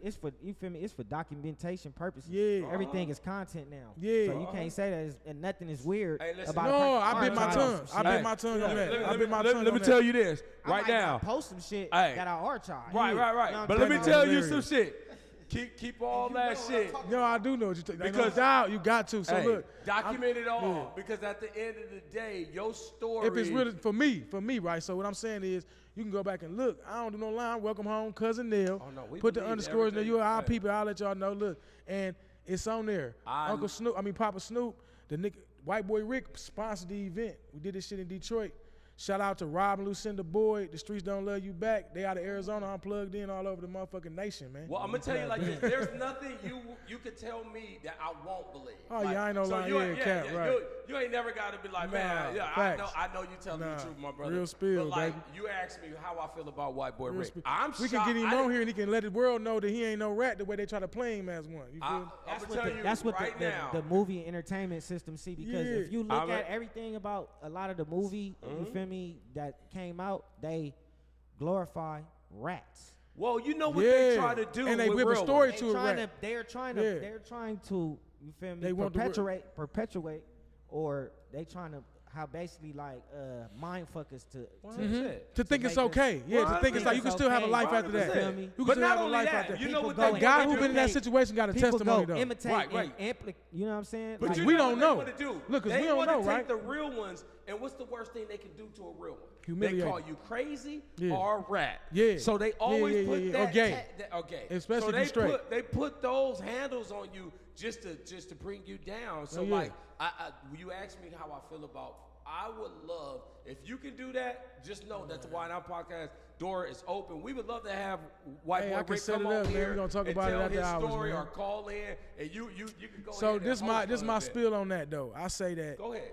It's for you feel me. It's for documentation purposes. Yeah. Everything is content now. Yeah. So you can't say that and nothing is weird Hey, listen. about. no, a I bit my archive tongue. some I shit. bit my tongue on that. I Let bit my me tongue let on me that. tell you this I right might now. not post some shit Hey. that I archive. Right. You know But what let I'm me saying? tell you hilarious. some shit. Keep all that shit. No, I do know what you're talking about. Because- No doubt, you got to. So Hey, look, document it all yeah. because at the end of the day, your story. if it's really for me, right? So what I'm saying is, you can go back and look. I don't do no line. Welcome home, Cousin Neil. Oh, no, we Put the believe underscores in there. everything. You our Hey. people. I'll let y'all know. Look, and it's on there. Papa Snoop, the nigga, White Boy Rick sponsored the event. We did this shit in Detroit. Shout out to Rob and Lucinda Boyd. The Streets Don't Love You Back. They out of Arizona. I'm plugged in all over the motherfucking nation, man. Well, I'm gonna tell you like this. There's nothing you could tell me that I won't believe. Oh, yeah, I ain't no lying. you Yeah, ain't- cap, right. You ain't never got to be like, Nah, man, yeah, facts. I know you telling Nah, the truth, my brother. real spill, but like, baby. you asked me how I feel about White Boy Rick. Respect. I'm we shocked. can get him I on didn't- here and he can let the world know that he ain't no rat the way they try to play him as one. You feel me? I'm That's gonna what, tell you that's what right now. the movie entertainment system see, because Yeah. if you look I'm at a- everything about a lot of the movie, you feel me, that came out, they glorify rats. Well, you know what they Yeah. try to do, And they with whip a real story ones. to a rat. They're trying Yeah. to, you feel me, They want the perpetuate, or they trying to basically like mind fuckers to To think make it's us- okay. Yeah, to think it's like you can still have a okay. life after that. 100%. You can But still not have a only life that, after that. you know what People they A guy wanna who been in that do? situation got a People testimony go though. imitate Right. and you know what I'm saying? But Like, you we know don't what know. they wanna do? Look, 'cause they we don't wanna know, take right? the real ones, and what's the worst thing they can do to a real one? Humiliate. They call you crazy Yeah. or rat. Yeah. So they always put yeah. that. Or gay. Okay. Especially so if they you straight. they put those handles on you just to bring you down. So yeah. like, you asked me how I feel about. I would love if you can do that. Just know that the Wine Out Podcast door is open. We would love to have White Hey, Boy I can Rick set come it up, on man. here We gonna talk and about it tell after his hours, story man. or call in, and you can go. So ahead this and my host this on my it. spill on that though. I say that Go ahead.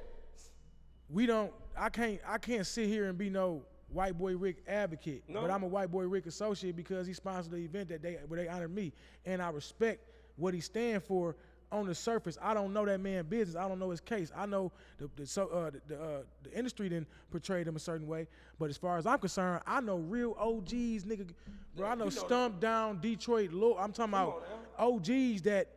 we don't. I can't sit here and be no White Boy Rick advocate, No. but I'm a White Boy Rick associate because he sponsored the event where they honored me, and I respect what he stand for. On the surface, I don't know that man business. I don't know his case. I know the industry didn't portray him a certain way, but as far as I'm concerned, I know real OGs, nigga. Bro, I know Stump Down, Detroit, I'm talking about OGs that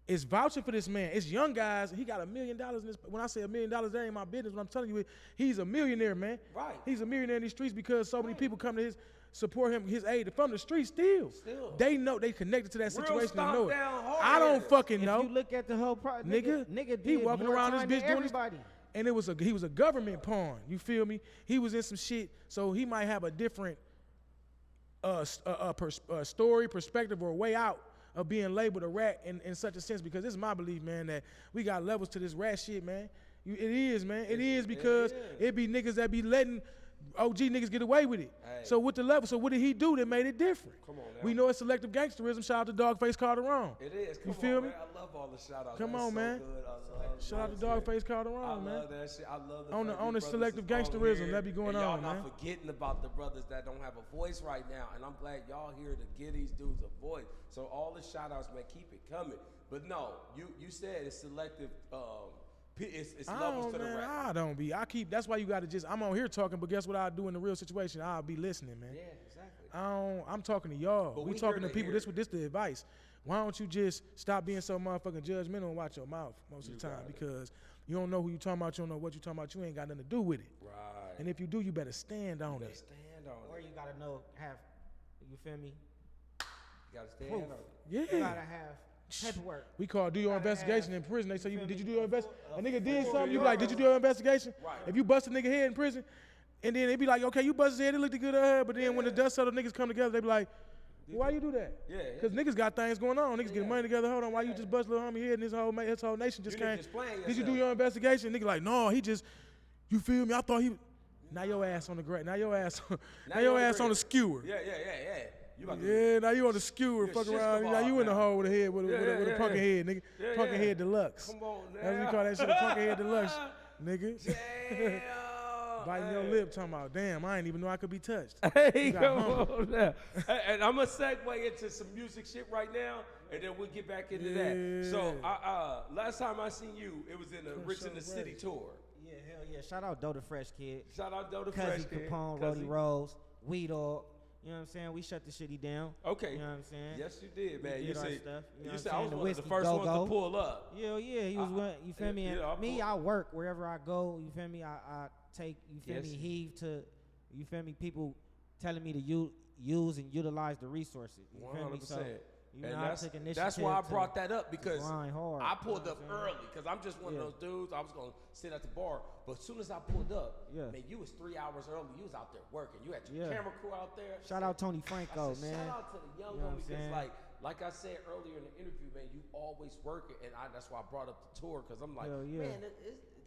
is vouching for this man. It's young guys. He got $1 million in this. When I say $1 million, that ain't my business. What I'm telling you is he's a millionaire, man. Right. He's a millionaire in these streets because so many people come to support him, his aid from the streets still. They know they connected to that situation and know it. I don't fucking know. If you look at the whole Nigga, nigga he did walking more around this time bitch than doing this, everybody. and he was a government pawn. You feel me? He was in some shit, so he might have a different story, perspective, or way out of being labeled a rat in such a sense. Because this is my belief, man, that we got levels to this rat shit, man. It is, man. It is because it be niggas that be letting OG niggas get away with it. Hey. So with the level, so what did he do that made it different? Come on now. We know it's selective gangsterism. Shout out to Dogface Calderon. It is. Come You feel on, me? Man. I love all the shout outs. Come That's on, so man. Good. I love Shout out to that Dogface shit. Calderon, man. I love that shit. I love the On fact the you selective brothers is on gangsterism here, that be going and y'all on, man. not forgetting about the brothers that don't have a voice right now, and I'm glad y'all here to give these dudes a voice. So all the shout outs, man, keep it coming. But no, you said it's selective. It's levels to the rap. I don't be. That's why you got to just. I'm on here talking, but guess what I do in the real situation? I'll be listening, man. Yeah, exactly. I'm talking to y'all. But We we talking here to to people. hear. This the advice. Why don't you just stop being so motherfucking judgmental and watch your mouth most of the time? Because you don't know who you talking about. You don't know what you talking about. You ain't got nothing to do with it. Right. And if you do, you better stand on it. Stand on Or it. you gotta know, you feel me? You gotta stand Proof. on it. You Yeah. gotta have paperwork. We call do your gotta investigation have- in prison. They say, you feel did you me? do your investigation? A nigga did full something, you be like, did you do your investigation? Right. If you bust a nigga head in prison, and then they be like, okay, you bust his head, it looked good at her, but then when the dust settled, niggas come together, they be like, why you do that? Yeah. Because niggas got things going on. Niggas getting money together. Hold on, why you just bust little homie head and his whole nation just You came? need to explain Did you do yourself. your investigation? Nigga like, no, he just, you feel me? I thought he, now your ass on the grave. Now your ass, now your ass on the skewer. Yeah. You about to Yeah, now you on the skewer, You're fuck shit around. Now you in the now. hole with a head with a, Yeah, with a, with a yeah, pumpkin yeah. head, nigga. Yeah, Pumpkin yeah. head deluxe. Come on now. That's what we call that shit, a pumpkin head deluxe, nigga. Damn. Biting your lip, talking about, damn, I didn't even know I could be touched. Hey, You got come humble. on now. And I'm gonna segue into some music shit right now, and then we'll get back into that. So, last time I seen you, it was in the Rich in the City tour. Yeah, hell yeah. Shout out Doe the Fresh Kid. Shout out Doe the Fresh Cuzzy Kid. Capone, Cuzzy. Roddy Rose, Weed Dog. You know what I'm saying? We shut the shitty down. Okay. You know what I'm saying? Yes, you did, man. We You did our said, stuff. You know you what said I'm I was saying? The one of the Whiskey first ones Go-Go. to pull up. Yeah, he was one. You feel me? And yeah, me, I work wherever I go. You feel me? I take, you feel me, Yes. heave to, you feel me, people telling me to use and utilize the resources. You feel me? 100%. So, you know, And I that's, took initiative that's why I to brought that up, because grind hard, I you pulled know up what I'm saying? early, because I'm just one Yeah. of those dudes. I was going to sit at the bar, but as soon as I pulled up, Yeah. man, you was 3 hours early. You was out there working. You had your Yeah. camera crew out there. Shout out Tony I Franco, said, man. shout out to the young You know homie, what I'm because saying? like I said earlier in the interview, man, you always working, and that's why I brought up the tour, because I'm like, Hell yeah. man,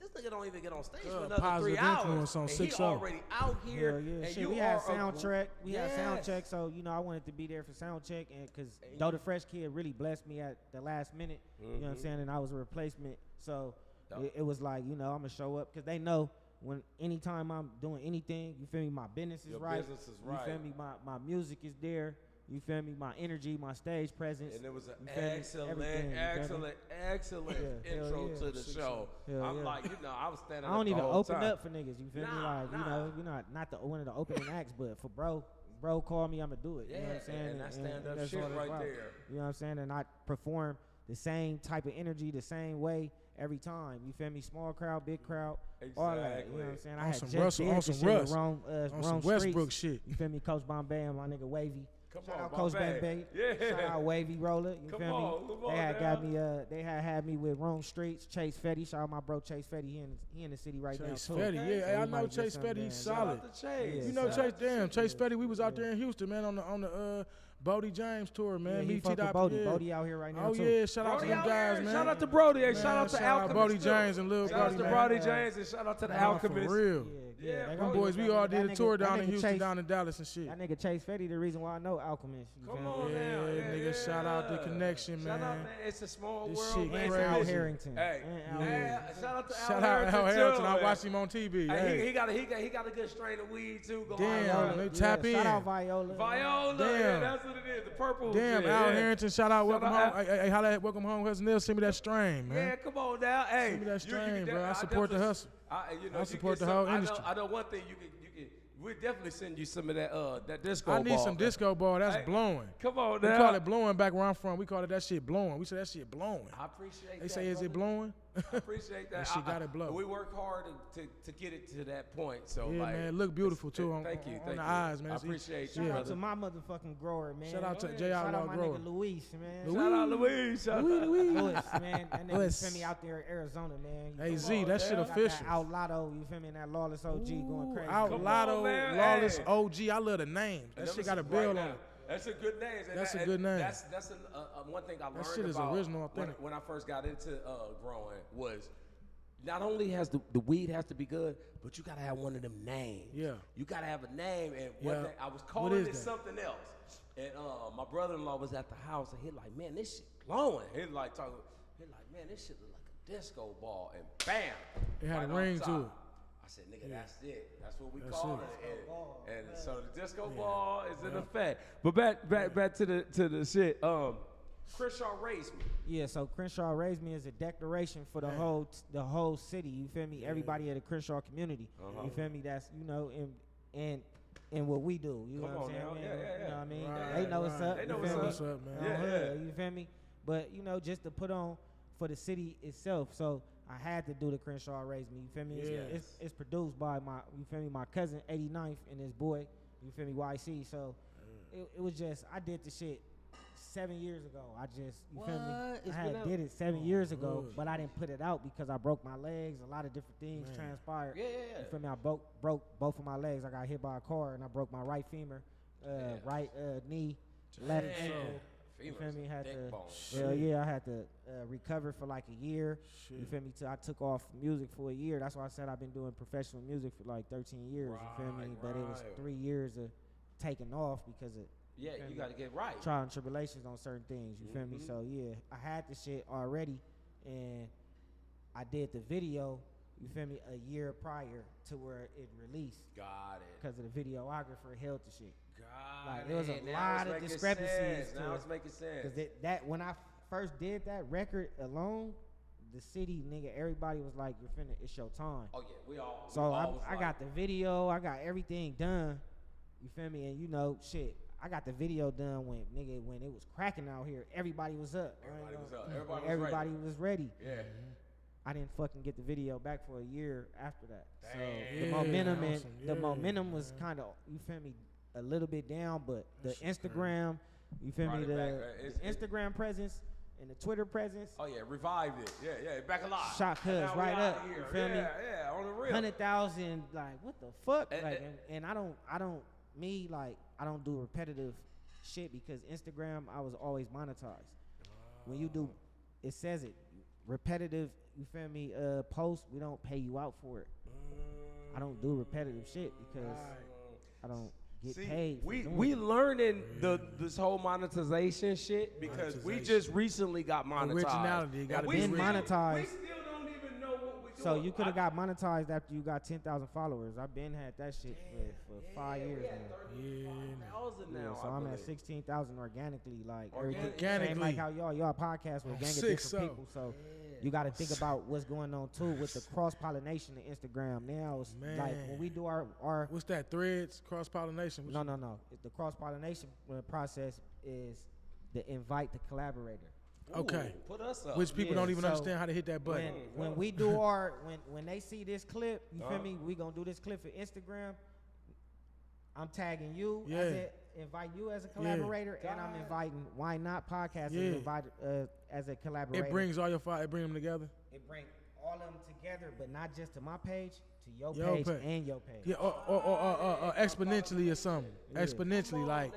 this nigga don't even get on stage for Good another 3 positive hours, influence on and 6-0. he already out here, Hell yeah. and Shit, you we are had a sound check. We had sound Yes. check, so you know I wanted to be there for sound check, and because And Doe you- the Fresh Kid really blessed me at the last minute. You know what I'm saying? And I was a replacement, so Dope. it was like, you know, I'm gonna show up because they know when anytime I'm doing anything, you feel me, my business is Your right. business is You feel right. me, my music is there. You feel me, my energy, my stage presence. And it was an you feel me? excellent, Everything, you feel me? excellent Yeah, hell intro yeah. to the show. Hell I'm yeah. like, you know, I was standing I don't up the even whole open time. up for niggas. You feel me? Nah, Like, you nah. know, you're not the one of the opening acts, but for bro call me, I'ma do it. You know what I'm saying? and that stand-up that's shit all it's right about. there. You know what I'm saying? And I perform the same type of energy, the same way every time. You feel me? Small crowd, big crowd, all that. You know what I'm saying? I On had some just Russell, did on the some shit with Russ, Rome, on Rome some Streets. Westbrook shit. You feel me? Coach Bombay and my nigga Wavy. Come Shout on, out Coach Bombay. Yeah. Shout out Wavy Roller. You Come feel on, me? come They had on got now. me. They had me with Rome Streets. Chase Fetty. Shout out my bro Chase Fetty. He in the city right Chase now too. Fetty, yeah, So hey, I we know might get Chase something Fetty, he's done. solid. Shout out to Chase. Yeah, You know Shout Chase, out to damn, Chase Chase. Fetty, we was out there in Houston, man, on the Bodie James tour, man. Yeah, he Meet fuck with T-Dot, Bodie. yeah. Bodie out here right now Oh too. yeah, shout out to Brody them out guys, here. man. Shout out to Brody. Hey, Man, shout out to shout out Alchemist. Bodie too. James and Lil Shout out Brody, to man. Brody James and shout out to the Nah, Alchemist. for real. Yeah, they bro, Them go- boys, we that all nigga- did a that tour nigga- down that in nigga Houston, Chase- down in Dallas and shit. That nigga Chase Fetty, the reason why I know Alchemist. You Come feel me? on Yeah, now. nigga, shout out the connection, Shout out, man. man. It's a small This world, shit man. And crazy. Al Harrington. Hey, And Al man, Harrington. shout out to Shout out Al too, Harrington. I man. watched him on TV. Hey, Hey, he got a good strain of weed too. Go Damn, on. they tap in. Shout out Viola. Viola, Damn. yeah, that's what it is. The purple. damn, shit, Al yeah. Harrington, shout out, welcome out home. Hey, holla at Welcome Home, Cousin Neil, send me that strain, man. Yeah, come on now. Hey, Send me that you strain, can bro. I I support the definitely- hustle. You know, I you support get the whole some- industry. I know one thing you can. We'll definitely send you some of that disco I need ball, some man. disco ball. That's Hey, blowing. Come on We now. call it blowing back where I'm from. We call it that shit blowing. We say that shit blowing. I appreciate They that. say, is it brother. blowing? I appreciate that. That shit gotta blow. We work hard to get it to that point. So Yeah, like, man, it look beautiful too on, thank you, on thank the you. eyes, man. I It's- appreciate you, Shout out brother. to my motherfucking grower, man. Shout out to Yeah, J. Shout Outlaw out my grower. nigga Luis, man. Luis. Shout out Louise. Shout out. Louis, man. That nigga, you Louis. feel me, out there in Arizona, man. You Hey, feel Z, me? that shit Got official. That Outlaw, you feel me, and that Lawless OG going crazy. Outlotto, man. Lawless Hey. OG. I love the names. That Them shit got a is bill right on now. it. That's a good name. And That's a that- good name. That's one thing I learned shit is about original, when, authentic. when I first got into growing was not only has the weed has to be good, but you gotta have one of them names. Yeah. You gotta have a name. And Yeah. one thing I was What calling is it that? something else. And my brother-in-law was at the house and he like, man, this shit glowing. He like talking. He like, man, this shit look like a disco ball. And bam, It had a right on ring top. to it. I said, nigga, that's it. That's what we That's call it. it. And so the disco ball is in effect. But back to the shit. Crenshaw raised me. Yeah, so Crenshaw raised me as a declaration for the whole city. You feel me? Everybody in the Crenshaw community. You feel me? That's and what we do. You know Come what I'm on saying? now. man? Yeah. You know what I mean? Right, They know what's right. up. They you know feel what's me? up, man. Yeah. Hood, you feel me? But just to put on for the city itself. So I had to do the Crenshaw raise me. You feel me? It's produced by my cousin 89th and his boy. You feel me? YC. So it was just I did the shit 7 years ago. You feel me? It's I been had out. did it 7 years ago, good. but I didn't put it out because I broke my legs. A lot of different things transpired. Yeah. You feel me? I broke both of my legs. I got hit by a car and I broke my right femur, right knee, left ankle. You feel me? Had I had to recover for like a year. You feel me? I took off music for a year. That's why I said I've been doing professional music for like 13 years. You feel me? But it was 3 years of taking off because of Yeah, you got to get right. trial and tribulations on certain things. You feel me? So yeah, I had the shit already, and I did the video. You feel me? A year prior to where it released Got it. because of the videographer held the shit. Got Like, there was a it. Now lot it's of making discrepancies sense. to Now it. it's making sense. Because that when I first did that record alone, the city nigga, everybody was like, "You're finna, it's your time." Oh yeah, we all. So I got the video, I got everything done. You feel me? And shit, I got the video done when it was cracking out here. Everybody was up. Everybody was up. Everybody was ready. Yeah. I didn't fucking get the video back for a year after that. So Damn. the momentum Awesome. the Yeah, momentum was man. kind of, you feel me, a little bit down, but the That shit Instagram, you feel Brought me, it back, the right? the Instagram presence and the Twitter presence, Oh yeah, revived it. Yeah, back alive. Shot And cuz now we right out up, here. you feel me? Yeah, on the real. 100,000, like what the fuck? Eh, Like, eh. and I don't do repetitive shit because Instagram, I was always monetized. When you do, it says it, repetitive, you feel me, post, we don't pay you out for it. I don't do repetitive shit because I don't get See, paid. we for doing we it. learning this whole monetization shit because we Monetization. just recently got monetized. Originality, it And gotta we be still- monetized. We still don't even know what we're doing. So you could have got monetized after you got 10,000 followers. I've been had that shit for 5 years now. Yeah. now. So I'm at 16,000 organically, like everything. Organically. Same like how y'all podcast with a gang of sick, different people. So you got to think about what's going on too with the cross pollination of Instagram. Now it's like when we do our What's that? Threads, cross pollination. no. The cross pollination process is the invite the collaborator. Okay. Put us up. Which people Yeah, don't even so understand how to hit that button. When we do our when they see this clip, you feel me? We gonna do this clip for Instagram. I'm tagging you, invite you as a collaborator, and I'm inviting Why Not Podcast as a collaborator. It brings all your five, it bring them together. It brings all of them together, but not just to my page, to your page and your page. Yeah, or exponentially or something. Exponentially, like.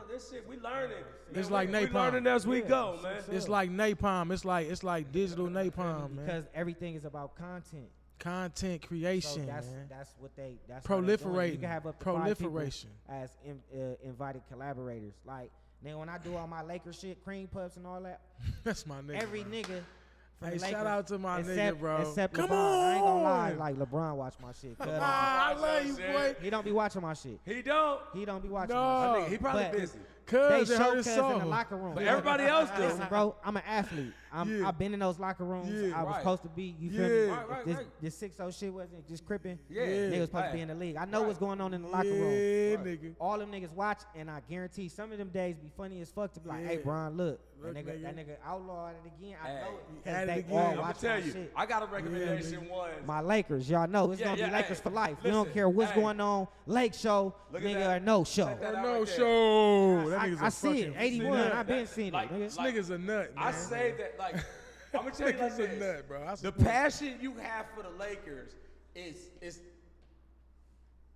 This shit, we learning. It's like napalm. We learning as we go, man. It's like napalm. It's like digital napalm, man. Because everything is about content. Content creation, So man. that's what they that's Proliferating. You can have up to Proliferation. 5 people as invited collaborators. Like then when I do all my Lakers shit, cream puffs and all that, That's my nigga. every bro. nigga. from Hey, the shout Lakers, out to my except, nigga, bro. Except Come LeBron. I ain't gonna lie, on. like LeBron watch my shit. I love you, boy. He don't be watching my shit. He don't. He don't be watching No. my shit. He probably But busy. They Cuz it show hurt cuz his in the soul. locker room. But everybody else do. Listen, bro, I'm an athlete. Yeah. I've been in those locker rooms. Yeah. I was Right. supposed to be, you feel Yeah. me? Right, If right. this 6-0 shit wasn't just cripping, Yeah. niggas supposed to Hey. be in the league. I know Right. what's going on in the locker room. Yeah, Right. nigga. All them niggas watch, and I guarantee some of them days be funny as fuck to be like, hey, Yeah. Brian, look, Look, that nigga. nigga outlawed it again. I Hey. know it Add because it they again. all I'ma I'm watch tell my you, shit. I got a recommendation. One. My Lakers, y'all know it's Yeah, gonna yeah, be Lakers hey, for life. We don't listen, care what's hey. going on, Lake show, Look at nigga, that. or no show. Check that out No right there. show. That nigga's I a see fucking it. 81. nut. I've been seeing Like- it, nigga. This nigga's a nut, man. I say that like I'm gonna tell you like Nigga's a this. nut, bro. I The support passion you have for the Lakers is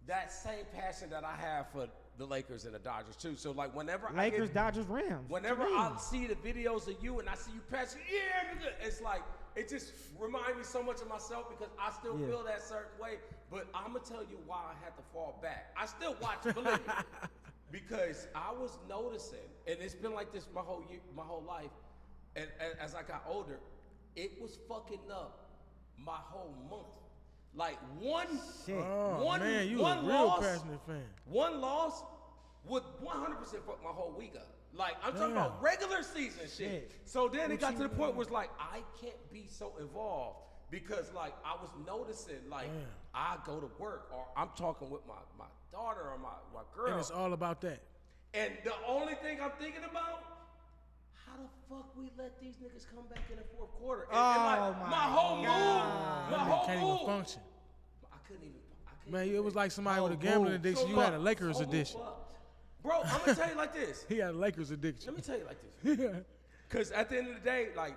that same passion that I have for the Lakers and the Dodgers too. So like whenever Lakers, I Dodgers, Rams. whenever What you I mean? see the videos of you and I see you passionate, nigga, it's like it just reminds me so much of myself because I still Yeah. feel that certain way. But I'm gonna tell you why I had to fall back. I still watch, believe me, because I was noticing, and it's been like this my whole year, my whole life. And as I got older, it was fucking up my whole month. Like one man, you one a real loss, passionate fan. one loss would 100% fuck my whole week up. Like I'm talking Damn. about regular season shit. Shit. So then it got you to the point mean? where it's like I can't be so involved because like I was noticing like Damn. I go to work or I'm talking with my daughter or my girl, And it's all about that. and the only thing I'm thinking about, how the fuck we let these niggas come back in the fourth quarter? And Oh, like, my whole God. move, my That nigga whole can't move. even function. I couldn't even. Man, it was like somebody with a Oh, gambling move. addiction. You had a Lakers so addiction. fucked. Bro, I'm gonna tell you like this. He had a Lakers addiction. Let me tell you like this. Because at the end of the day, like,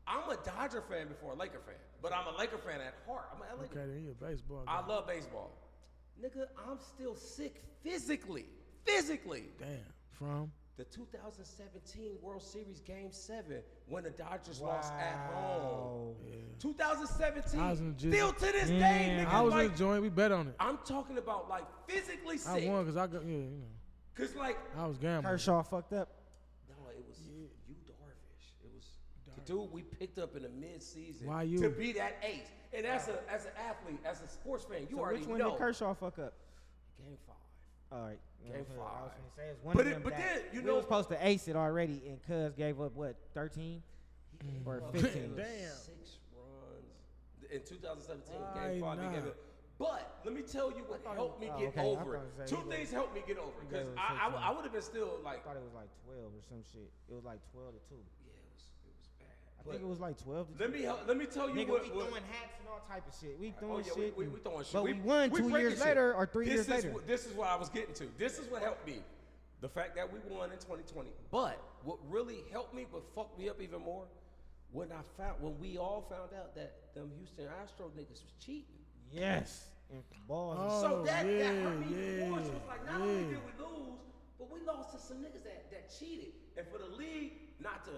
I'm a Dodger fan before a Laker fan, but I'm a Laker fan at heart. I'm an LA. Okay, then you a baseball guy. I love baseball. Nigga, I'm still sick physically. Physically. Damn. From? The 2017 World Series Game 7 when the Dodgers lost at home. 2017. I was in the gym. Still to this day, nigga. I was like, in the joint. We bet on it. I'm talking about like physically sick. I won because I got, yeah, you know. Cause like, I was gambling. Kershaw fucked up. no, it was you Darvish. It was the dude we picked up in the mid-season Why you? to be that ace. And as an athlete, as a sports fan, you So already which one know. did Kershaw fuck up? Game 5. All right. Game I was gonna 5. say it's one But of it- them but that then, you we know- was supposed to ace it already, and Cuz gave up what 13 or 15. Damn. 6 runs in 2017. Why Game 5. He not? gave it. But let me tell you what helped me oh, get okay. I over it. thought you said Two he things helped me get over it. Because gave it I 16. would have been still I like, thought it was like 12 or some shit. It was like 12 to 2. yeah, it was bad. I think it was like 12 to 2. Let me tell you Nigga, what. we throwing hats and all type of shit. We Oh, throwing yeah, shit. we throwing shit. But we won 2 breaking years shit. later or 3 years This is later. this is what I was getting to. This is what helped me. The fact that we won in 2020. But what really helped me, but fucked me up even more, when we all found out that them Houston Astro niggas was cheating. Yes. And balls. and Oh, So that hurt me yeah, even more. So it's like not only yeah. did we lose, but we lost to some niggas that cheated. And for the league not to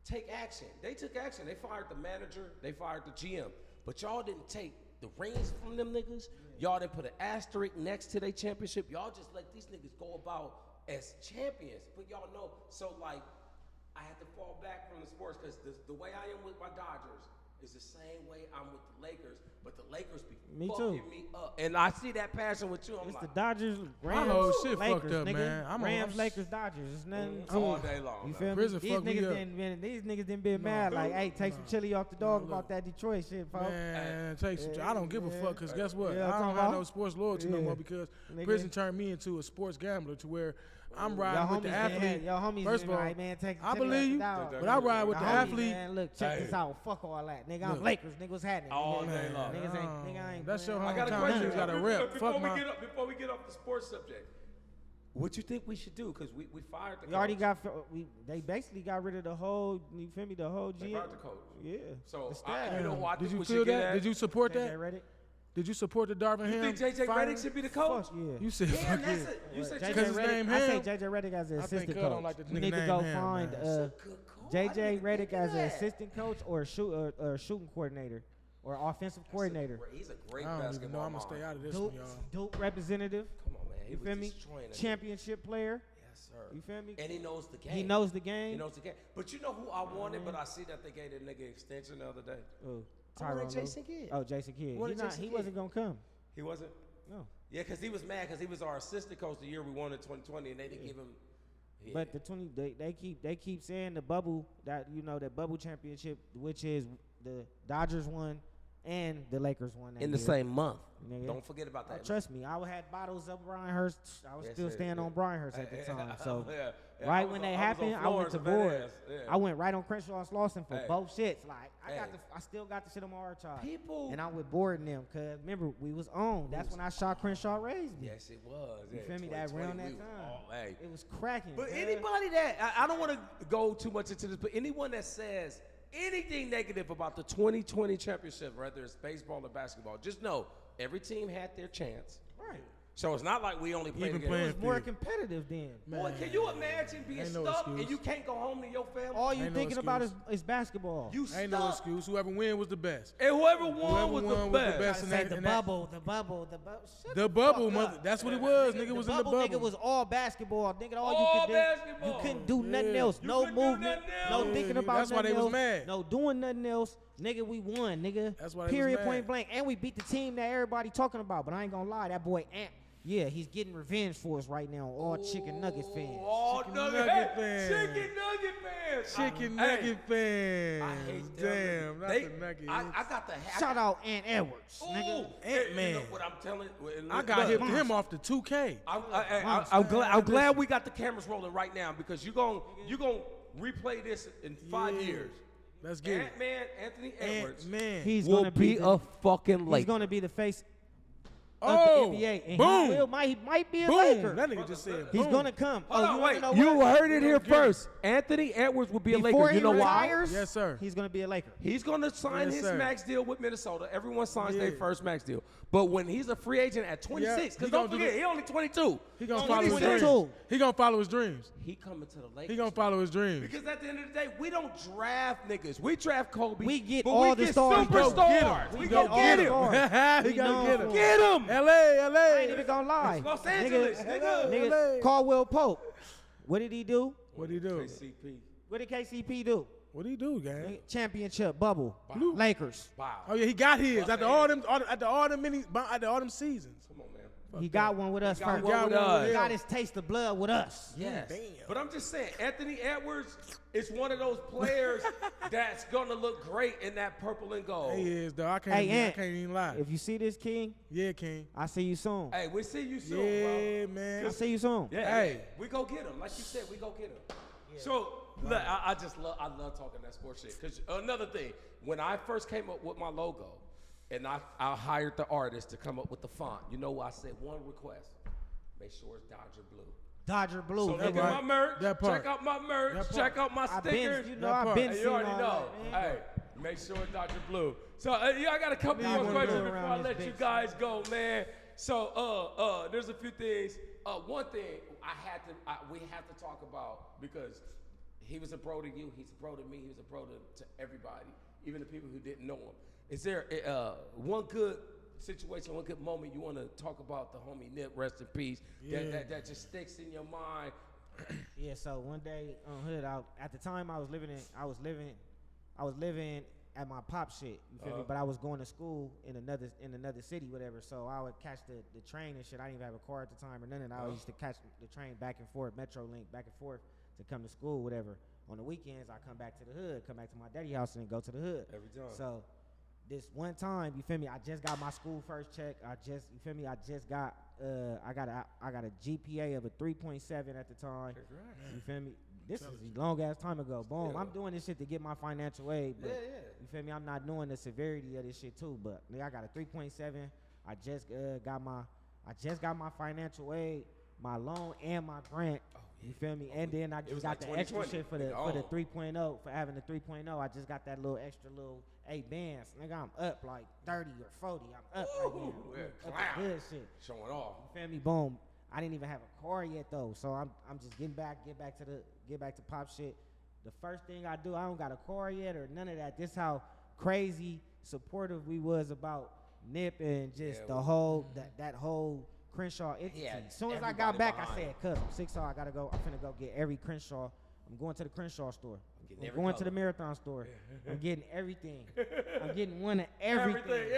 take action. They took action. They fired the manager, they fired the GM. But y'all didn't take the reins from them niggas. Y'all didn't put an asterisk next to their championship. Y'all just let these niggas go about as champions. But y'all know, so like, I had to fall back from the sports because the way I am with my Dodgers is the same way I'm with the Lakers. But the Lakers be Me fucking too. me up. And I see that passion with you. I'm It's like, the Dodgers, Rams, whole shit Lakers, fucked up, nigga. man. I'm Rams, on- Lakers, Dodgers. It's nothing. all to it. day long. You man. feel me? Prison These fucked me niggas up. didn't been mad. Like, hey, take some chili off the dog look. about that Detroit shit, folks. Man, take some. I don't give a fuck because guess what? Yeah, I don't talking have about- no sports loyalty no Yeah. more because Nigga. prison turned me into a sports gambler to where I'm Your riding with homies the been athlete. your homies First been of all, like, man, take I check believe you, that out. but I ride with The the homies, athlete. Man, look, check Hey. this out. Fuck all that, nigga. I'm Look. Lakers. Nigga, what's happening? All nigga? day long. Nigga, I ain't That's your playing. I got a hometown. question. Niggas got a rep. Before Fuck we my. before we get off the sports subject, what you think we should do? Because we fired the We already coach. they basically got rid of the whole, you feel me, the whole They GM. fired the coach. Yeah. So The staff. you know who I Did think you we feel should get that? at? Did you support JJ that? Redick? Did you support the Darvin You Ham? think JJ firing? Redick should be the coach? Fuck yeah. You said Damn, fuck that's yeah. it. You said JJ Because his Redick, name I say Ham? JJ Redick as an I think assistant Cud don't coach. like this You nigga need to named go Ham, find man. Good coach. I JJ didn't Redick think as of an that. assistant coach or a shooting coordinator or offensive coordinator. He's a great I don't even know. basketball I'm gonna stay mind. out of this Duke, one, y'all. Duke representative. Come on, man. He You was feel me? destroying it. Championship player. Yes, sir. You feel me? And he knows the game. He knows the game. He knows the game. But you know who I wanted, but I see that they gave that nigga extension the other day. Oh, I wanted Tyrone Jason Lue. Kidd. Oh, Jason Kidd. Wanted He, Jason he Kidd. wasn't gonna come. He wasn't? No. Yeah, because he was mad because he was our assistant coach the year we won in 2020, and they didn't give him. Yeah. But the 20 they keep saying the bubble that bubble championship, which is the Dodgers won and the Lakers won that in the year. same month. Nigga. Don't forget about that. Trust me, I had bottles of Brian Hurst. I was Yes, still sir. staying on Brian Hurst at the time. So Yeah. Yeah, I right was when on- they I was on happened, I went Florence to and board. Badass. Yeah. I went right on Crenshaw and Slauson for Hey. both shits. Like Hey. I still got the shit on my archive. People. And I was boarding them because remember we was on. That's when I shot Crenshaw raised me. Yes, it was. You Yeah, feel me? That 2020, around that we was time. all- hey. It was cracking. But cuz. anybody that I don't want to go too much into this, but anyone that says anything negative about the 2020 championship, whether it's baseball or basketball, just know every team had their chance. Right. So it's not like we only played Even against. playing It was more field. competitive then. Boy, can you imagine being Ain't no stuck excuse. and you can't go home to your family? All you Ain't no thinking about excuse. is basketball. You Ain't stuck. no excuse. Whoever win was the best. And whoever won Whoever was won the was the best. best. Say and the that- bubble. Shut The the bubble, fuck mother. up. That's what it was. Nigga, Nigga was the in the bubble, bubble. nigga, was all basketball. Nigga, all All you could do, basketball. you couldn't do nothing Yeah. else. You No couldn't do movement, nothing no else. thinking Yeah, about that's why nothing they was else, mad. no doing nothing else. Nigga, we won, nigga. That's why they was Period, mad. point blank. And we beat the team that everybody talking about. But I ain't gonna lie, that boy Ant, yeah, he's getting revenge for us right now. All chicken nugget fans. All Chicken nugget nugget fans. fans. Chicken nugget fans. Chicken Hey, nugget fans. I hate them. Damn, not They- the nugget. I got the hat. Shout out Ant Edwards, Ooh, nigga. Ant-Man. You know what I'm telling? I got hit him off the 2K. I'm glad we got the cameras rolling right now because you gonna replay this in 5 years. Let's get it. Ant-Man, Anthony Edwards Man. He's will gonna be a fucking He's Laker. gonna be the face of Oh, the NBA, and boom. he might be a Boom. Laker. That nigga just said He's boom. gonna come. Hold on, you wanna wait. know You what? heard it here gonna get it. first. Anthony Edwards will be a Before Laker. You he know why? retires, Yes, sir. He's gonna be a Laker. He's going to sign Yes, his sir. max deal with Minnesota. Everyone signs their Yeah. first max deal. But when he's a free agent at 26, Yeah, because he don't gonna do forget, the- he only 22. He gonna Only follow his 22. dreams. He gonna follow his dreams. He coming to the Lakers. He gonna follow his dreams. Because at the end of the day, we don't draft niggas. We draft Kobe. We get but all we the get stars. superstars. We We get go all get the him. stars. He We gonna known get for him. it. Get him. LA. I ain't even gonna lie. Los Angeles, nigga. Nigga, Caldwell Pope. What did he do? What he do? KCP. What did KCP do? What he do, gang? Championship bubble. Lakers. Wow. Oh yeah, he got his Los after all them seasons. Come on, man. He got one with us got first. one with us. He got his taste of blood with us. Yes. Damn. But I'm just saying, Anthony Edwards is one of those players that's going to look great in that purple and gold. He is though. I can't. Hey, even, I Ant, can't even lie. If you see this, King, Yeah, King. I see you soon. Hey, we'll see you soon, Yeah, bro. man. I see you soon. Yeah, Hey. we go get him. Like you said, we go get him. So, look, I love talking that sports shit. Because another thing, when I first came up with my logo, and I hired the artist to come up with the font, you know, I said one request. Make sure it's Dodger Blue. Dodger Blue. So look nigga. at my merch. That part. Check out my merch. That part. Check out my I've stickers. been, you know, That I've part. been Hey, seeing you already all know. that, man. Hey, make sure it's Dodger Blue. So yeah, I got a couple Need more one questions blue before around I this let you bitch. guys go, man. So there's a few things. One thing we have to talk about because he was a pro to you, he's a pro to me, he was a pro to everybody, even the people who didn't know him. Is there one good situation, one good moment you want to talk about the homie Nip, rest in peace, Yeah. that just sticks in your mind? Yeah, so one day on Hood, at the time I was living at my pop shit. You feel me? But I was going to school in another city, whatever. So I would catch the train and shit. I didn't even have a car at the time or nothing. I used to catch the train back and forth, Metro Link back and forth to come to school, whatever. On the weekends, I come back to the hood, come back to my daddy house and go to the hood. Every time. So this one time, you feel me? I just got my school first check. You feel me? I just got I got a GPA of a 3.7 at the time. You feel me? This is a long ass time ago. Boom. I'm doing this shit to get my financial aid, but you feel me? I'm not knowing the severity of this shit too. But nigga, I got a 3.7. I just got my financial aid, my loan, and my grant. You feel me? And then I just got the extra shit for the 3.0 for having the 3.0. I just got that little extra little 8 bands. Nigga, I'm up like 30 or 40. I'm up right now. Up to good shit. Showing off. You feel me? Boom. I didn't even have a car yet though, so I'm just get back to pop shit. The first thing I do, I don't got a car yet or none of that. This how crazy supportive we was about Nip and just the whole that whole Crenshaw entity. As soon as I got back, I said, "Cuz I'm 6 I gotta go. I'm finna go get every Crenshaw. I'm going to the Crenshaw store. I'm going to the Marathon store. I'm getting everything. I'm getting one of everything.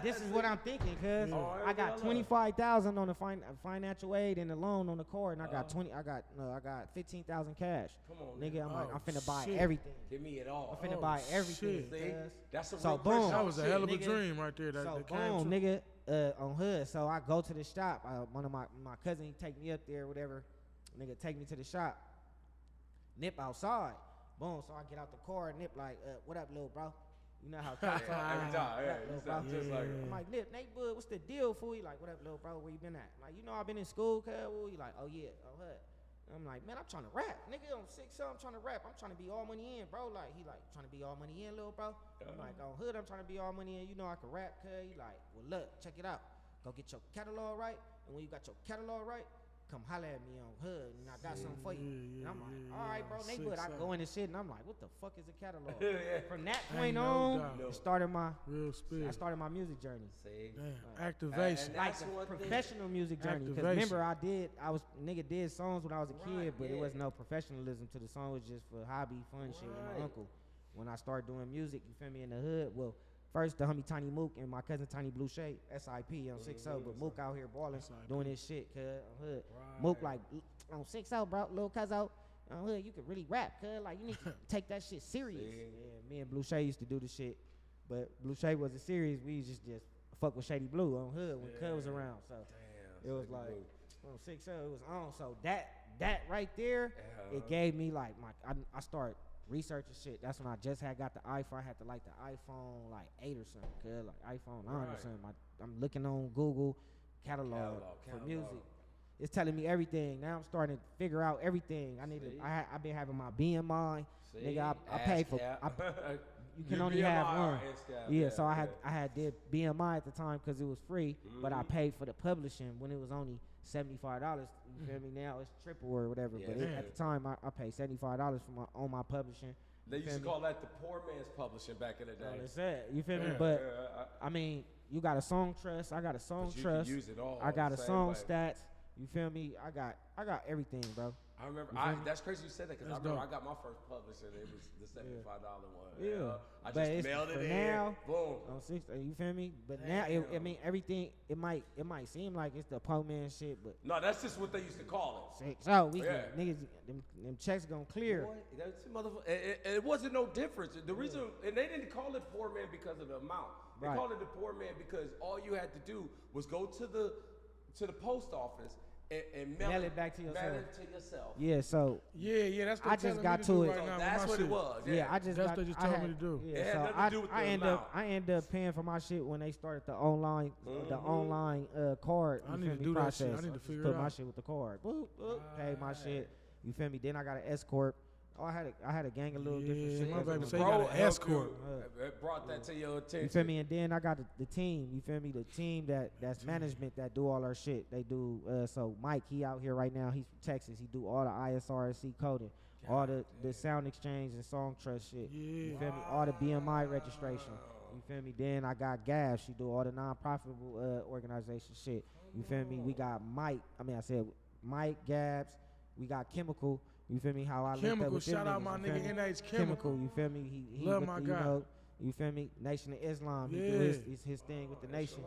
This is what I'm thinking, cuz I got 25,000 on the financial aid and the loan on the card, and I got 15,000 cash. Come on, nigga. I'm finna buy everything. Give me it all. I'm finna buy everything. That's a so real boom. That was a hell of a dream right there. So boom, nigga. On hood. So I go to the shop. One of my cousin, he take me up there, whatever. Nigga take me to the shop. Nip outside. Boom. So I get out the car. Nip like, what up, little bro? You know how cats talk. Every time, just like I'm like, Nip, Nate Bud, what's the deal, fool? He like, what up, little bro? Where you been at? I'm like, you know, I've been in school, cuz. He like, oh yeah, oh what? I'm like, man, I'm trying to rap. Nigga, I'm 6 I'm trying to rap. I'm trying to be all money in, bro. Like, he like, trying to be all money in, little bro. I'm like, on hood, I'm trying to be all money in. You know I can rap, cuz. He like, well, look, check it out. Go get your catalog right. And when you got your catalog right, come holler at me on hood, and I got something for you. And I'm like, all right, bro, Nate Bud. I go in and shit, and I'm like, what the fuck is a catalog? From that point on, I started my music journey. Activation. Like a professional music journey. Because remember, nigga did songs when I was a kid, but it was no professionalism to the song. It was just for hobby, fun shit with my uncle. When I started doing music, you feel me, in the hood, well, first, the homie Tiny Mook and my cousin Tiny Blue Shade, SIP on 6-0, but Mook out here balling, doing his shit, cuz, on hood. Mook like, on 6-0, bro, little cuz out, on hood, you can really rap, cuz, like, you need to take that shit serious. Yeah, me and Blue Shade used to do the shit, but Blue Shade wasn't serious. We used to just fuck with Shady Blue on hood when cuz was around, so it was like, on 6-0, it was on, so that right there, it gave me, like, I started researching shit. That's when I just got the iPhone. I had to like the iPhone like 8 or something, cuz like iPhone 9 or something. I'm looking on Google catalog for music. It's telling me everything. Now I'm starting to figure out everything. I've been having my BMI. Nigga, I paid for. You can only have one. So I had did BMI at the time because it was free, but I paid for the publishing when it was only $75. You feel me? Now it's triple or whatever. But at the time, I paid $75 for my publishing. They used to call that the poor man's publishing back in the day. That's it. You feel me? But I mean, you got a song trust. I got a song trust. Use it all I got a song stats. You feel me? I got everything, bro. I remember. That's crazy you said that because I remember I got my first publishing. It was the $75 one. Yeah. I just mailed it in. Now, boom. On 6, you feel me? But now, I mean, everything. It might seem like it's the poor man shit, but no, that's just what they used to call it. So we niggas, them checks gonna clear. Boy, it wasn't no difference. The reason, and they didn't call it poor man because of the amount. They called it the poor man because all you had to do was go to the post office. And mail it back to yourself. Mail it to yourself. Yeah, so that's what I just got to it. Right now that's what it was. Yeah, I just that's what you told me to do. Yeah, it had so nothing to do with the amount. I ended up paying for my shit when they started the online card. I need to do process. that shit. I need to figure it put out. my shit with the card. Boop, pay my shit. You feel me? Then I got an escort. Oh, I had a gang of little different shit. My baby say Bro, you got an escort. It brought that to your attention. You feel me? And then I got the team. You feel me? The team that's management that do all our shit. They do. So Mike, he out here right now. He's from Texas. He do all the ISRC coding, all the sound exchange and song trust shit. Yeah. You feel me? All the BMI registration. You feel me? Then I got Gab. She do all the non-profitable organization shit. You feel me? We got Mike. Mike, Gabs. We got Chemical. You feel me? How I linked up with them shout out niggas, my you feel nigga me? NH Chemical. You feel me? He Love with my the, guy. You know, you feel me? Nation of Islam. He do his thing with the nation.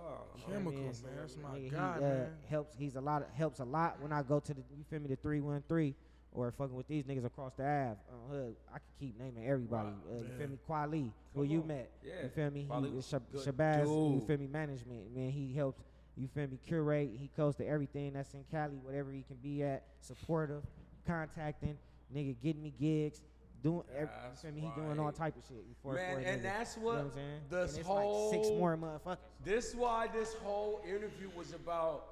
Chemical, man. That's my Nigga, guy, he man. helps a lot when I go to the, you feel me, the 313. or fucking with these niggas across the Ave. Hood, I can keep naming everybody. You feel me? Kweli, who you met. Yeah. You feel me? Kweli was good Shabazz, you dude. feel me? Management, man. He helps, you feel me, curate. He goes to everything that's in Cali, whatever he can be at, supportive, contacting, nigga, getting me gigs. Doing, you feel me? He doing all type of shit. Man, and that's what, you know what I'm saying? this and it's whole like 6 more motherfuckers. This is why this whole interview was about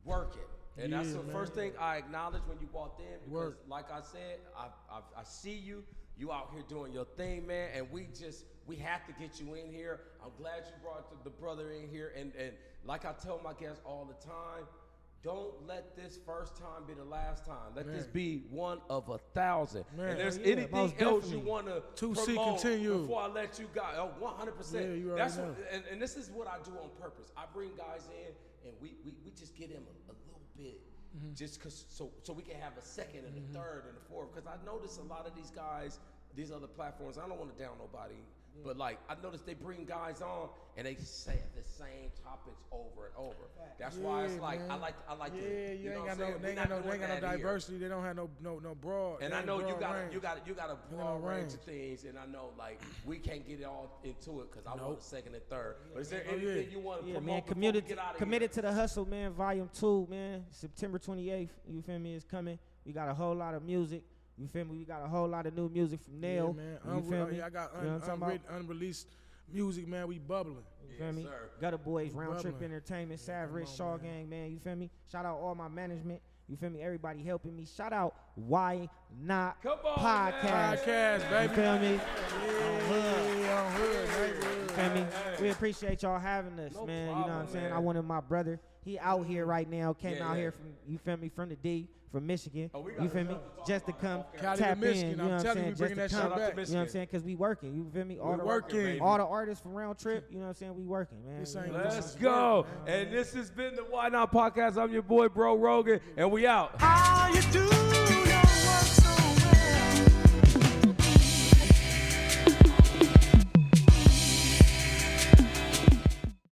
working. And that's the first thing I acknowledged when you walked in, because like I said, I see you out here doing your thing, man, and we have to get you in here. I'm glad you brought the brother in here, and like I tell my guests all the time, don't let this first time be the last time. Let this be one of 1,000. And there's anything else you want to promote before I let you go. 100%. Yeah, you that's already what, and this is what I do on purpose. I bring guys in, and we just get them a little bit, just cause so we can have a second and a third and a fourth. Because I notice a lot of these guys, these other platforms, I don't want to down nobody, but like I noticed they bring guys on and they say the same topics over and over. That's why it's like, man. I like to. You ain't know got they ain't got no diversity. They don't have no broad. And I know you got a broad range range of things, and I know like we can't get it all into it because I want a second and third. But is there anything you want to promote man, before we get out of committed here? to the hustle, man. Volume 2, man. September 28th. You feel me? Is coming. We got a whole lot of music. You feel me? We got a whole lot of new music from Nail. Man. You feel me? I got you know what I'm talking about? unreleased music, man. We bubbling. You feel me? Sir. Gutter Boys, Round Trip bubbling. Entertainment, Savage, Shaw Gang, man. You feel me? Shout out all my management. You feel me? Everybody helping me. Shout out Why Not Come on, Podcast. man. Podcast, baby. You feel me? On hood, baby. You feel me? We appreciate y'all having us, No man. You know what I'm problem, saying? man. I wanted my brother. He out here right now. Came Yeah, out yeah. here from, you feel me, from the D, from Michigan. Oh, we You gotta feel me? talk Just to about come it. Okay. Cali tap to Michigan. in. You know I'm what I'm telling you, saying? we bringing Just that to shit come, back. to you know what I'm saying? Because we working. You feel me? All the working, baby. all the artists from Round Trip, you know what I'm saying? We working, man. This You ain't- know? Let's go. And this has been the Why Not Podcast. I'm your boy, Bro Rogan, and we out. How you do?